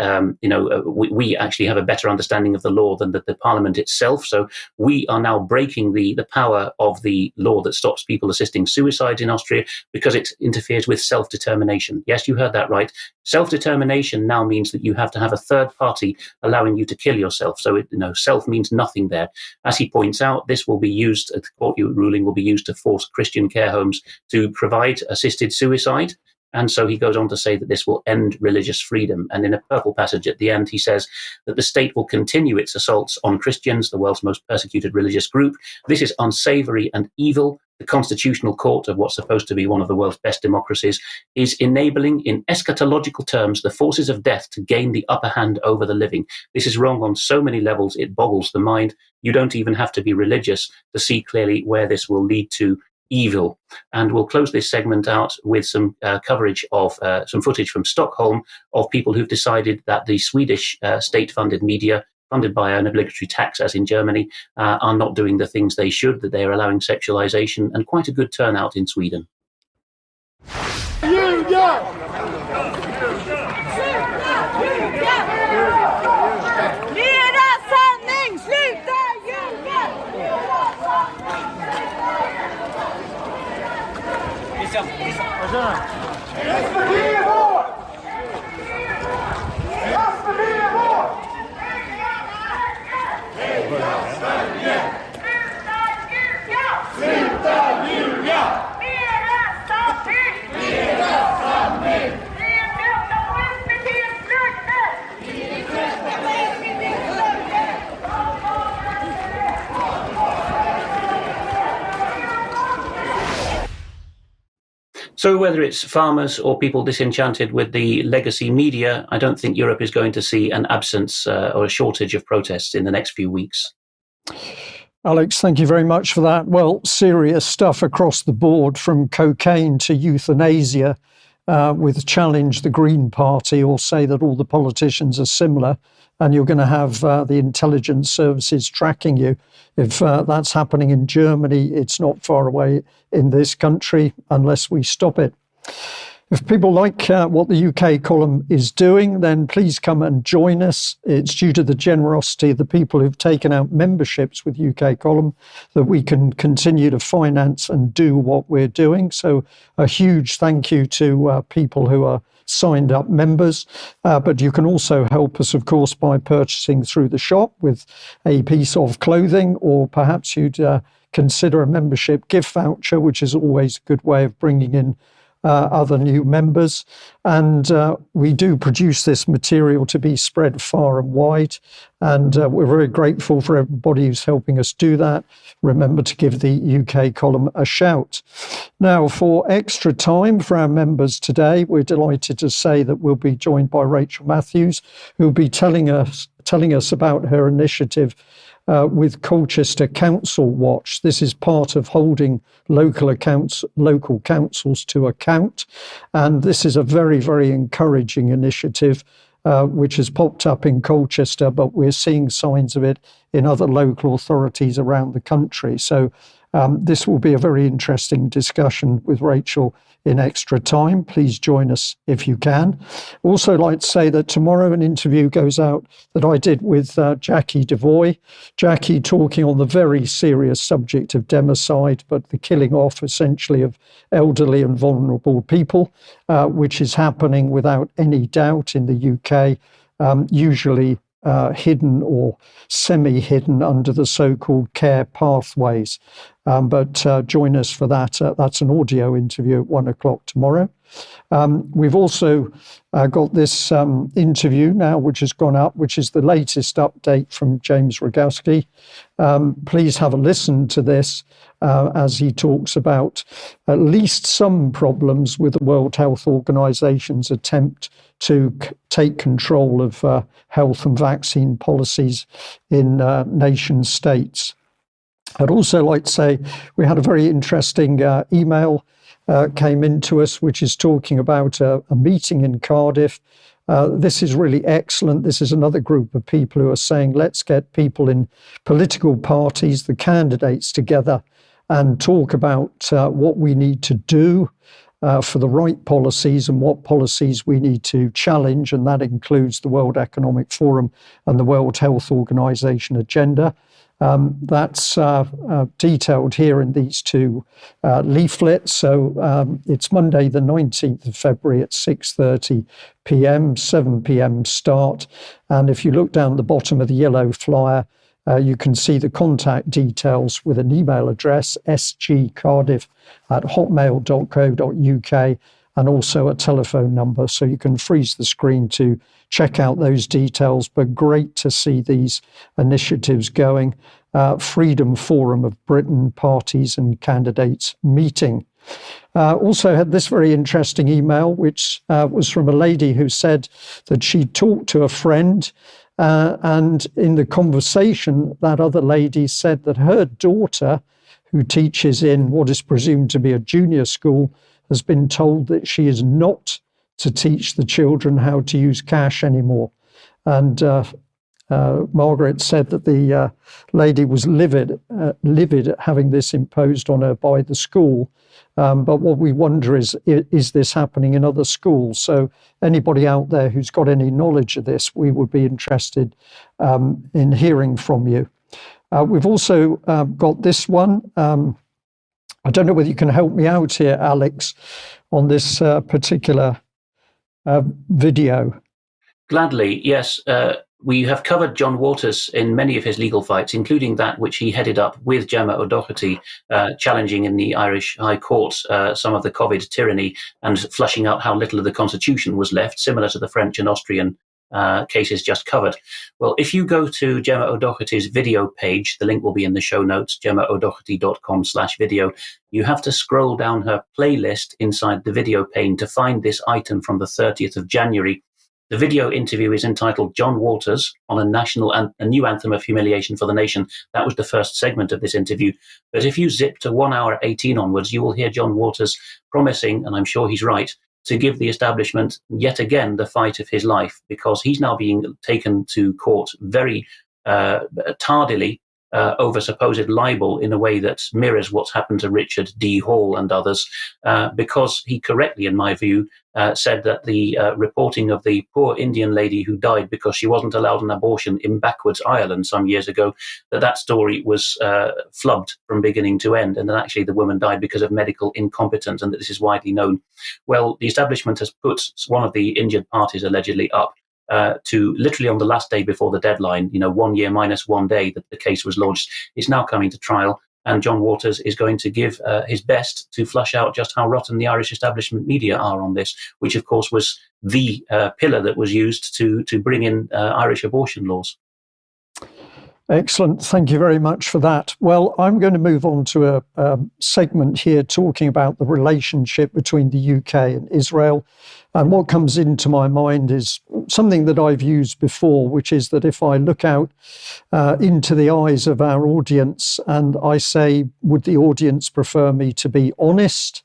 B: we actually have a better understanding of the law than the Parliament itself. So we are now breaking the power of the law that stops people assisting suicides in Austria because it interferes with self-determination. Yes, you heard that right. Self-determination now means that you have to have a third party allowing you to kill yourself. So self means nothing there. As he points out, this will be used, the court ruling will be used to force Christian care homes to provide assisted suicide. And so he goes on to say that this will end religious freedom. And in a purple passage at the end, he says that the state will continue its assaults on Christians, the world's most persecuted religious group. This is unsavory and evil. The constitutional court of what's supposed to be one of the world's best democracies is enabling, in eschatological terms, the forces of death to gain the upper hand over the living. This is wrong on so many levels, it boggles the mind. You don't even have to be religious to see clearly where this will lead to evil. And we'll close this segment out with some coverage of some footage from Stockholm of people who've decided that the Swedish state-funded media, funded by an obligatory tax as in Germany, are not doing the things they should, that they're allowing sexualization, and quite a good turnout in Sweden. So whether it's farmers or people disenchanted with the legacy media, I don't think Europe is going to see an absence or a shortage of protests in the next few weeks.
A: Alex, thank you very much for that. Well, serious stuff across the board, from cocaine to euthanasia, with Challenge the Green Party, or say that all the politicians are similar, and you're going to have the intelligence services tracking you. If that's happening in Germany, it's not far away in this country unless we stop it. If people like what the UK column is doing, then please come and join us. It's due to the generosity of the people who've taken out memberships with UK column that we can continue to finance and do what we're doing. So a huge thank you to people who are signed up members. But you can also help us, of course, by purchasing through the shop with a piece of clothing, or perhaps you'd consider a membership gift voucher, which is always a good way of bringing in other new members. And we do produce this material to be spread far and wide. And we're very grateful for everybody who's helping us do that. Remember to give the UK column a shout. Now, for extra time for our members today, we're delighted to say that we'll be joined by Rachel Matthews, who'll be telling us about her initiative with Colchester Council Watch. This is part of holding local councils to account. And this is a very, very encouraging initiative, which has popped up in Colchester, but we're seeing signs of it in other local authorities around the country. So this will be a very interesting discussion with Rachel in extra time. Please join us if you can. Also like to say that tomorrow an interview goes out that I did with Jackie Devoy. Jackie talking on the very serious subject of democide, but the killing off essentially of elderly and vulnerable people, which is happening without any doubt in the UK, usually hidden or semi-hidden under the so-called care pathways. But join us for that. That's an audio interview at 1 o'clock tomorrow. We've also got this interview now, which has gone up, which is the latest update from James Rogowski. Please have a listen to this as he talks about at least some problems with the World Health Organization's attempt to take control of health and vaccine policies in nation states. I'd also like to say we had a very interesting email came into us, which is talking about a meeting in Cardiff. This is really excellent. This is another group of people who are saying, let's get people in political parties, the candidates together, and talk about what we need to do. for the right policies and what policies we need to challenge, and that includes the World Economic Forum and the World Health Organization agenda. That's detailed here in these two leaflets. So it's Monday, the 19th of February at 6:30 p.m., 7 p.m. start. And if you look down the bottom of the yellow flyer, you can see the contact details with an email address, sgcardiff@hotmail.co.uk, and also a telephone number. So you can freeze the screen to check out those details. But great to see these initiatives going. Freedom Forum of Britain parties and candidates meeting. Also had this very interesting email, which was from a lady who said that she talked to a friend, and in the conversation, that other lady said that her daughter, who teaches in what is presumed to be a junior school, has been told that she is not to teach the children how to use cash anymore. And Margaret said that the lady was livid at having this imposed on her by the school. But what we wonder is this happening in other schools? So anybody out there who's got any knowledge of this, we would be interested in hearing from you. We've also got this one. I don't know whether you can help me out here, Alex, on this particular video.
B: Gladly, yes. We have covered John Waters in many of his legal fights, including that which he headed up with Gemma O'Doherty, challenging in the Irish High Court some of the COVID tyranny and flushing out how little of the Constitution was left, similar to the French and Austrian cases just covered. Well, if you go to Gemma O'Doherty's video page, the link will be in the show notes, gemmaodoherty.com/video, you have to scroll down her playlist inside the video pane to find this item from the 30th of January. The video interview is entitled John Waters on a new anthem of humiliation for the nation. That was the first segment of this interview. But if you zip to 1 hour 18 onwards, you will hear John Waters promising, and I'm sure he's right, to give the establishment yet again the fight of his life, because he's now being taken to court very tardily over supposed libel in a way that mirrors what's happened to Richard D. Hall and others, because he correctly, in my view, said that the reporting of the poor Indian lady who died because she wasn't allowed an abortion in backwards Ireland some years ago, that story was flubbed from beginning to end, and that actually the woman died because of medical incompetence, and that this is widely known. Well, the establishment has put one of the injured parties allegedly up to literally on the last day before the deadline, 1 year minus 1 day that the case was lodged. It's now coming to trial, and John Waters is going to give his best to flush out just how rotten the Irish establishment media are on this, which of course was the pillar that was used to bring in Irish abortion laws.
A: Excellent. Thank you very much for that. Well, I'm going to move on to a segment here talking about the relationship between the UK and Israel. And what comes into my mind is something that I've used before, which is that if I look out into the eyes of our audience and I say, would the audience prefer me to be honest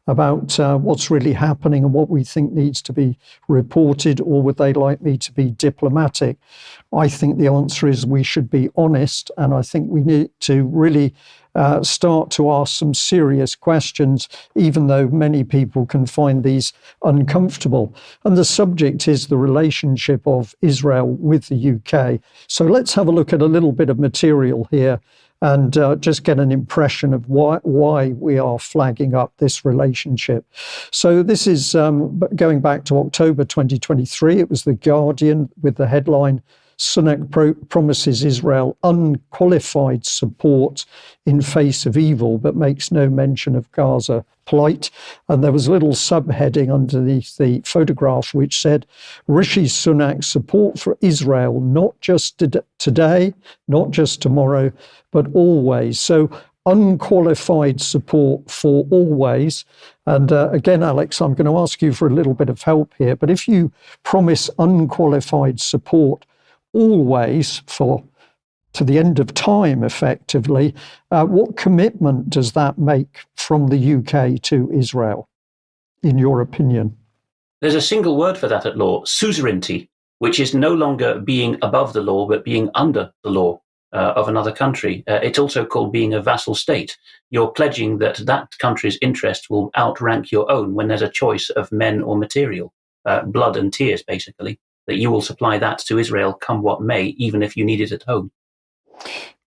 A: about what's really happening and what we think needs to be reported, or would they like me to be diplomatic? I think the answer is we should be honest, and I think we need to really start to ask some serious questions, even though many people can find these uncomfortable. And the subject is the relationship of Israel with the UK. So let's have a look at a little bit of material here and just get an impression of why we are flagging up this relationship. So this is going back to October 2023. It was The Guardian with the headline, Sunak promises Israel unqualified support in face of evil, but makes no mention of Gaza plight. And there was a little subheading underneath the photograph which said, Rishi Sunak's support for Israel, not just today, not just tomorrow, but always. So unqualified support for always. And again, Alex, I'm going to ask you for a little bit of help here. But if you promise unqualified support always to the end of time, effectively, what commitment does that make from the UK to Israel, in your opinion?
B: There's a single word for that at law, suzerainty, which is no longer being above the law, but being under the law. of another country. It's also called being a vassal state. You're pledging that that country's interest will outrank your own when there's a choice of men or material, blood and tears, basically, that you will supply that to Israel come what may, even if you need it at home.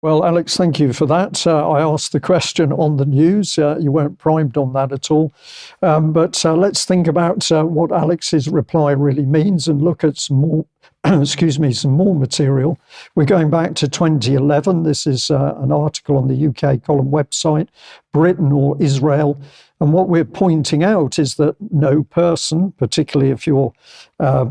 A: Well, Alex, thank you for that. I asked the question on the news. You weren't primed on that at all. But let's think about what Alex's reply really means and look at some more, some more material. We're going back to 2011. This is an article on the UK column website, Britain or Israel. And what we're pointing out is that no person, particularly if you're a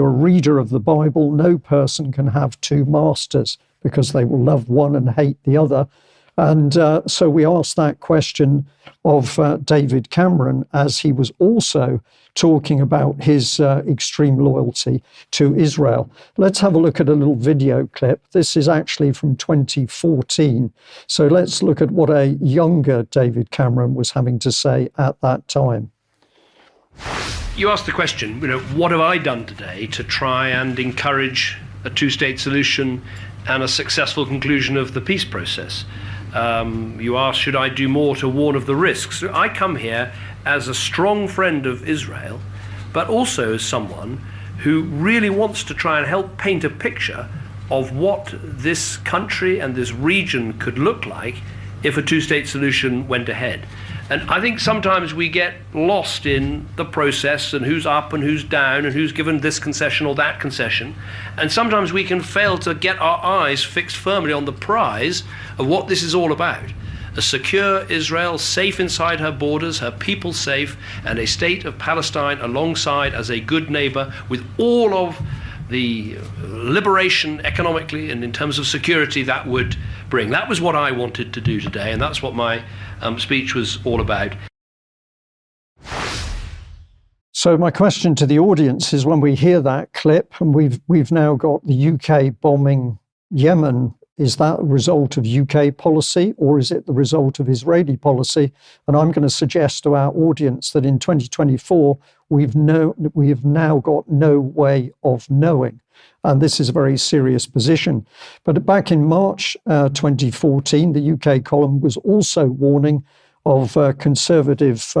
A: reader of the Bible, no person can have two masters, because they will love one and hate the other. And so we asked that question of David Cameron, as he was also talking about his extreme loyalty to Israel. Let's have a look at a little video clip. This is actually from 2014. So let's look at what a younger David Cameron was having to say at that time.
D: You asked the question, what have I done today to try and encourage a two-state solution and a successful conclusion of the peace process? You asked, should I do more to warn of the risks? I come here as a strong friend of Israel, but also as someone who really wants to try and help paint a picture of what this country and this region could look like if a two-state solution went ahead. And I think sometimes we get lost in the process and who's up and who's down and who's given this concession or that concession. And sometimes we can fail to get our eyes fixed firmly on the prize of what this is all about. A secure Israel, safe inside her borders, her people safe, and a state of Palestine alongside as a good neighbor with all of the liberation economically and in terms of security that would bring. That was what I wanted to do today, and that's what my speech was all about.
A: So my question to the audience is, when we hear that clip, and we've now got the UK bombing Yemen, is that a result of UK policy or is it the result of Israeli policy? And I'm going to suggest to our audience that in 2024, we have now got no way of knowing. And this is a very serious position. But back in March 2014, the UK column was also warning of Conservative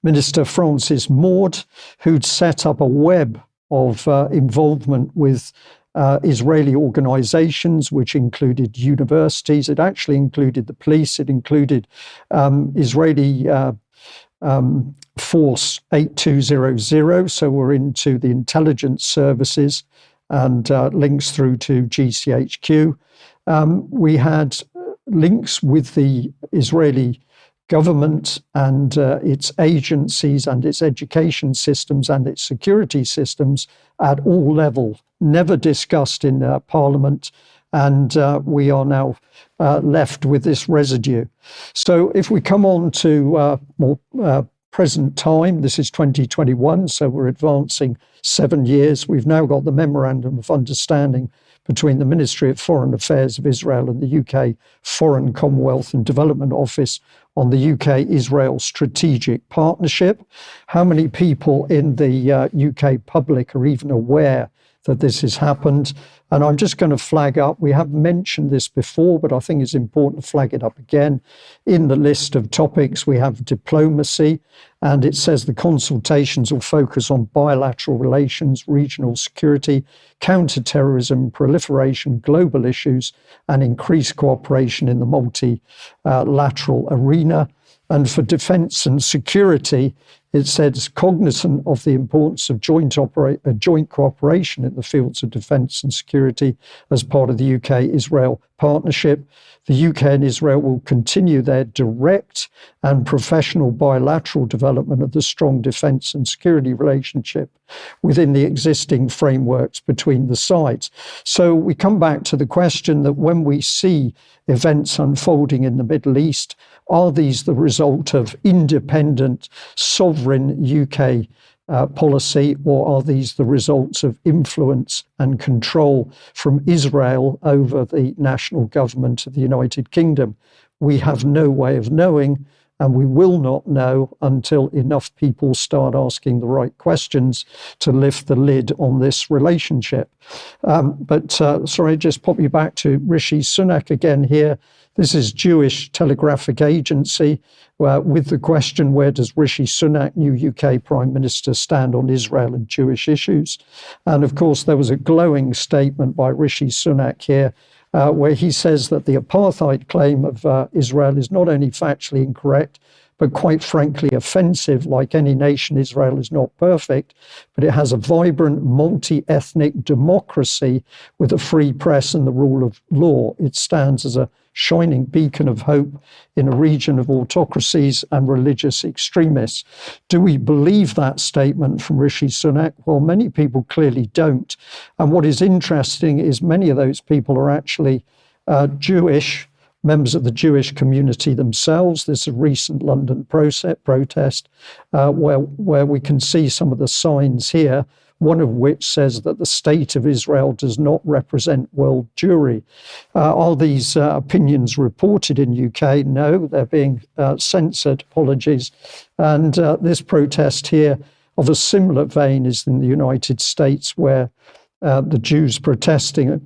A: Minister Francis Maude, who'd set up a web of involvement with Israeli organizations, which included universities. It actually included the police. It included Israeli Force 8200. So we're into the intelligence services and links through to GCHQ. We had links with the Israeli government and its agencies and its education systems and its security systems at all levels, never discussed in Parliament, and we are now left with this residue. So if we come on to more present time, this is 2021, so we're advancing 7 years. We've now got the Memorandum of Understanding between the Ministry of Foreign Affairs of Israel and the UK Foreign, Commonwealth and Development Office on the UK-Israel Strategic Partnership. How many people in the UK public are even aware that this has happened? And I'm just going to flag up, we have mentioned this before, but I think it's important to flag it up again. In the list of topics, we have diplomacy, and it says the consultations will focus on bilateral relations, regional security, counter-terrorism, proliferation, global issues, and increased cooperation in the multilateral arena. And for defence and security, it says cognizant of the importance of joint cooperation in the fields of defence and security as part of the UK-Israel partnership. The UK and Israel will continue their direct and professional bilateral development of the strong defence and security relationship within the existing frameworks between the sides. So we come back to the question that when we see events unfolding in the Middle East, are these the result of independent, sovereign UK policy, or are these the results of influence and control from Israel over the national government of the United Kingdom? We have no way of knowing, and we will not know until enough people start asking the right questions to lift the lid on this relationship. Sorry, just pop you back to Rishi Sunak again here. This is Jewish Telegraphic Agency with the question, where does Rishi Sunak, new UK Prime Minister, stand on Israel and Jewish issues? And of course, there was a glowing statement by Rishi Sunak here where he says that the apartheid claim of Israel is not only factually incorrect, but quite frankly offensive. Like any nation, Israel is not perfect, but it has a vibrant multi-ethnic democracy with a free press and the rule of law. It stands as a shining beacon of hope in a region of autocracies and religious extremists. Do we believe that statement from Rishi Sunak? Well, many people clearly don't. And what is interesting is many of those people are actually Jewish, members of the Jewish community themselves. There's a recent London protest where we can see some of the signs here, one of which says that the state of Israel does not represent world Jewry. Are these opinions reported in UK? No, they're being censored. Apologies. And this protest here of a similar vein is in the United States, where the Jews protesting,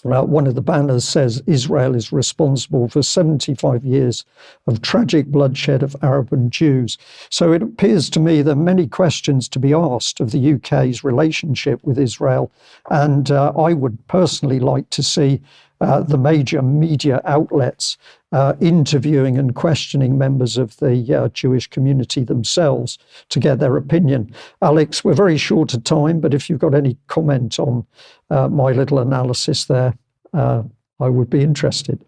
A: one of the banners says Israel is responsible for 75 years of tragic bloodshed of Arab and Jews. So it appears to me there are many questions to be asked of the UK's relationship with Israel. And I would personally like to see the major media outlets interviewing and questioning members of the Jewish community themselves to get their opinion. Alex, we're very short of time, but if you've got any comment on my little analysis there, I would be interested.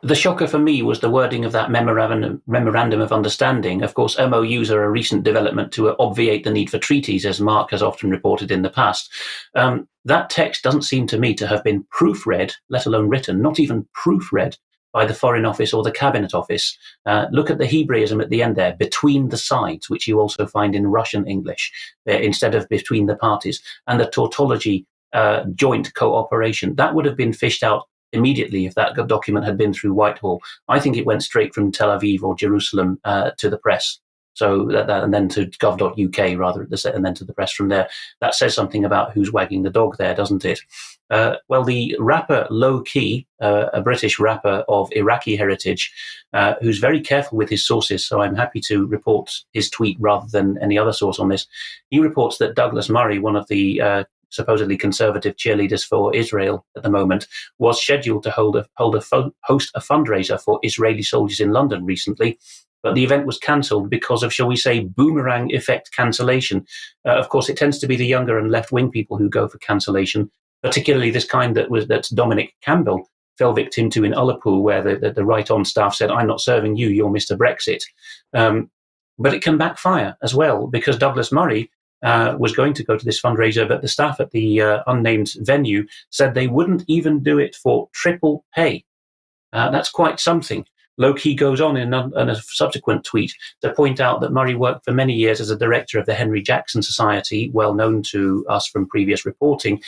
B: The shocker for me was the wording of that memorandum of understanding. Of course, MOUs are a recent development to obviate the need for treaties, as Mark has often reported in the past. That text doesn't seem to me to have been proofread, let alone written, not even proofread by the Foreign Office or the Cabinet Office. Look at the Hebraism at the end there, between the sides, which you also find in Russian English, instead of between the parties, and the tautology, joint cooperation. That would have been fished out immediately if that document had been through Whitehall. I think it went straight from Tel Aviv or Jerusalem to the press. So and then to gov.uk rather, and then to the press from there. That says something about who's wagging the dog there, doesn't it? Well, the rapper Low Key, a British rapper of Iraqi heritage, who's very careful with his sources, so I'm happy to report his tweet rather than any other source on this. He reports that Douglas Murray, one of the supposedly conservative cheerleaders for Israel at the moment, was scheduled to host a fundraiser for Israeli soldiers in London recently. But the event was cancelled because of, shall we say, boomerang effect cancellation. Of course, it tends to be the younger and left-wing people who go for cancellation, particularly this kind that Dominic Campbell fell victim to in Ullapool, where the right-on staff said, "I'm not serving you, you're Mr. Brexit." But it can backfire as well, because Douglas Murray was going to go to this fundraiser, but the staff at the unnamed venue said they wouldn't even do it for triple pay. That's quite something. Low-key goes on in a subsequent tweet to point out that Murray worked for many years as a director of the Henry Jackson Society, well known to us from previous reporting,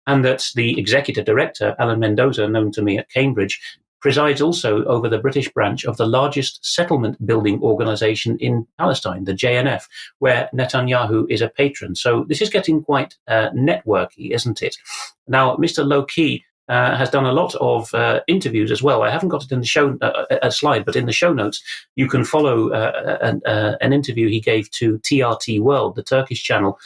B: and that the executive director, Alan Mendoza, known to me at Cambridge, presides also over the British branch of the largest settlement building organization in Palestine, the JNF, where Netanyahu is a patron. So this is getting quite networky, isn't it? Now, Mr. Low-key has done a lot of interviews as well. I haven't got it in the show a slide, but in the show notes you can follow an interview he gave to TRT World, the Turkish channel,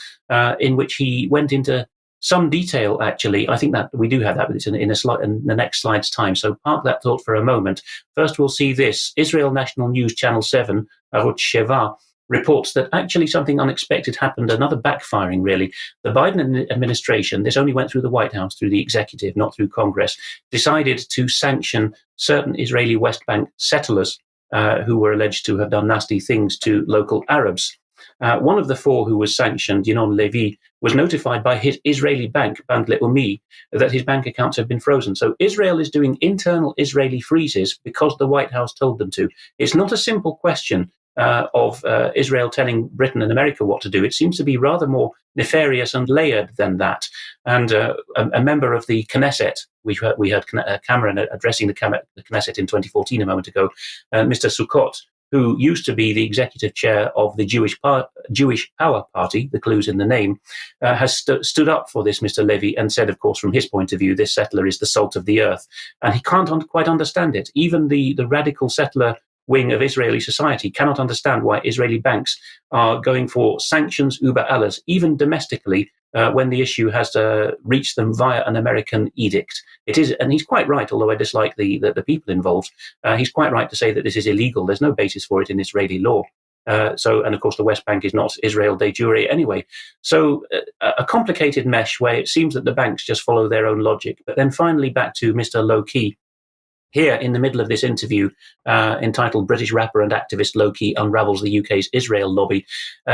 B: in which he went into some detail. Actually, I think that we do have that, but it's in a slide in the next slide's time. So park that thought for a moment. First, we'll see this. Israel National News Channel 7, Arutz Sheva, reports that actually something unexpected happened, another backfiring, really. The Biden administration, this only went through the White House, through the executive, not through Congress, decided to sanction certain Israeli West Bank settlers who were alleged to have done nasty things to local Arabs. One of the four who was sanctioned, Yinon Levy, was notified by his Israeli bank, Bank Leumi, that his bank accounts have been frozen. So Israel is doing internal Israeli freezes because the White House told them to. It's not a simple question of Israel telling Britain and America what to do. It seems to be rather more nefarious and layered than that. And a member of the Knesset, we heard Cameron addressing the Knesset in 2014 a moment ago, Mr. Sukkot, who used to be the executive chair of the Jewish Power Party, the clue's in the name, has stood up for this Mr. Levy and said, of course, from his point of view, this settler is the salt of the earth. And he can't quite understand it. Even the radical settler wing of Israeli society cannot understand why Israeli banks are going for sanctions über alles, even domestically, when the issue has reached them via an American edict. It is, and he's quite right, although I dislike the people involved, he's quite right to say that this is illegal. There's no basis for it in Israeli law. And of course, the West Bank is not Israel de jure anyway. So a complicated mesh where it seems that the banks just follow their own logic. But then finally back to Mr. Low-Key. Here, in the middle of this interview, entitled British Rapper and Activist Low-Key Unravels the UK's Israel Lobby,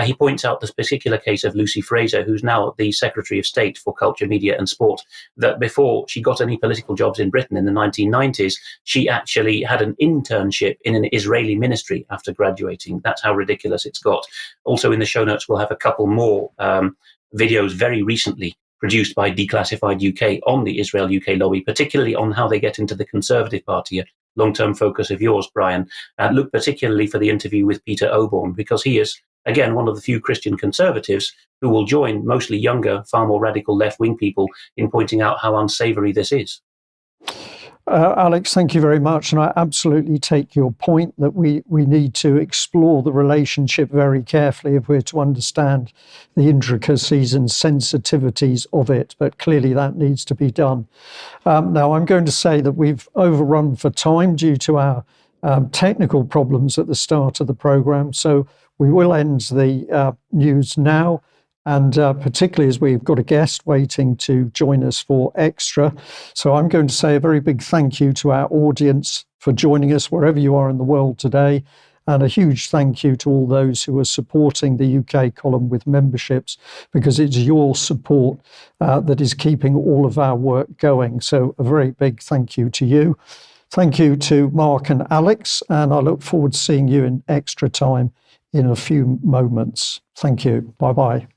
B: he points out this particular case of Lucy Fraser, who's now the Secretary of State for Culture, Media and Sport, that before she got any political jobs in Britain in the 1990s, she actually had an internship in an Israeli ministry after graduating. That's how ridiculous it's got. Also in the show notes, we'll have a couple more videos very recently produced by Declassified UK on the Israel-UK lobby, particularly on how they get into the Conservative Party, a long-term focus of yours, Brian. Look particularly for the interview with Peter Oborne, because he is, again, one of the few Christian conservatives who will join mostly younger, far more radical left-wing people in pointing out how unsavoury this is.
A: Alex, thank you very much. And I absolutely take your point that we need to explore the relationship very carefully if we're to understand the intricacies and sensitivities of it. But clearly that needs to be done. Now, I'm going to say that we've overrun for time due to our technical problems at the start of the programme. So we will end the news now. And particularly as we've got a guest waiting to join us for Extra. So I'm going to say a very big thank you to our audience for joining us wherever you are in the world today. And a huge thank you to all those who are supporting the UK column with memberships, because it's your support that is keeping all of our work going. So a very big thank you to you. Thank you to Mark and Alex. And I look forward to seeing you in Extra Time in a few moments. Thank you. Bye-bye.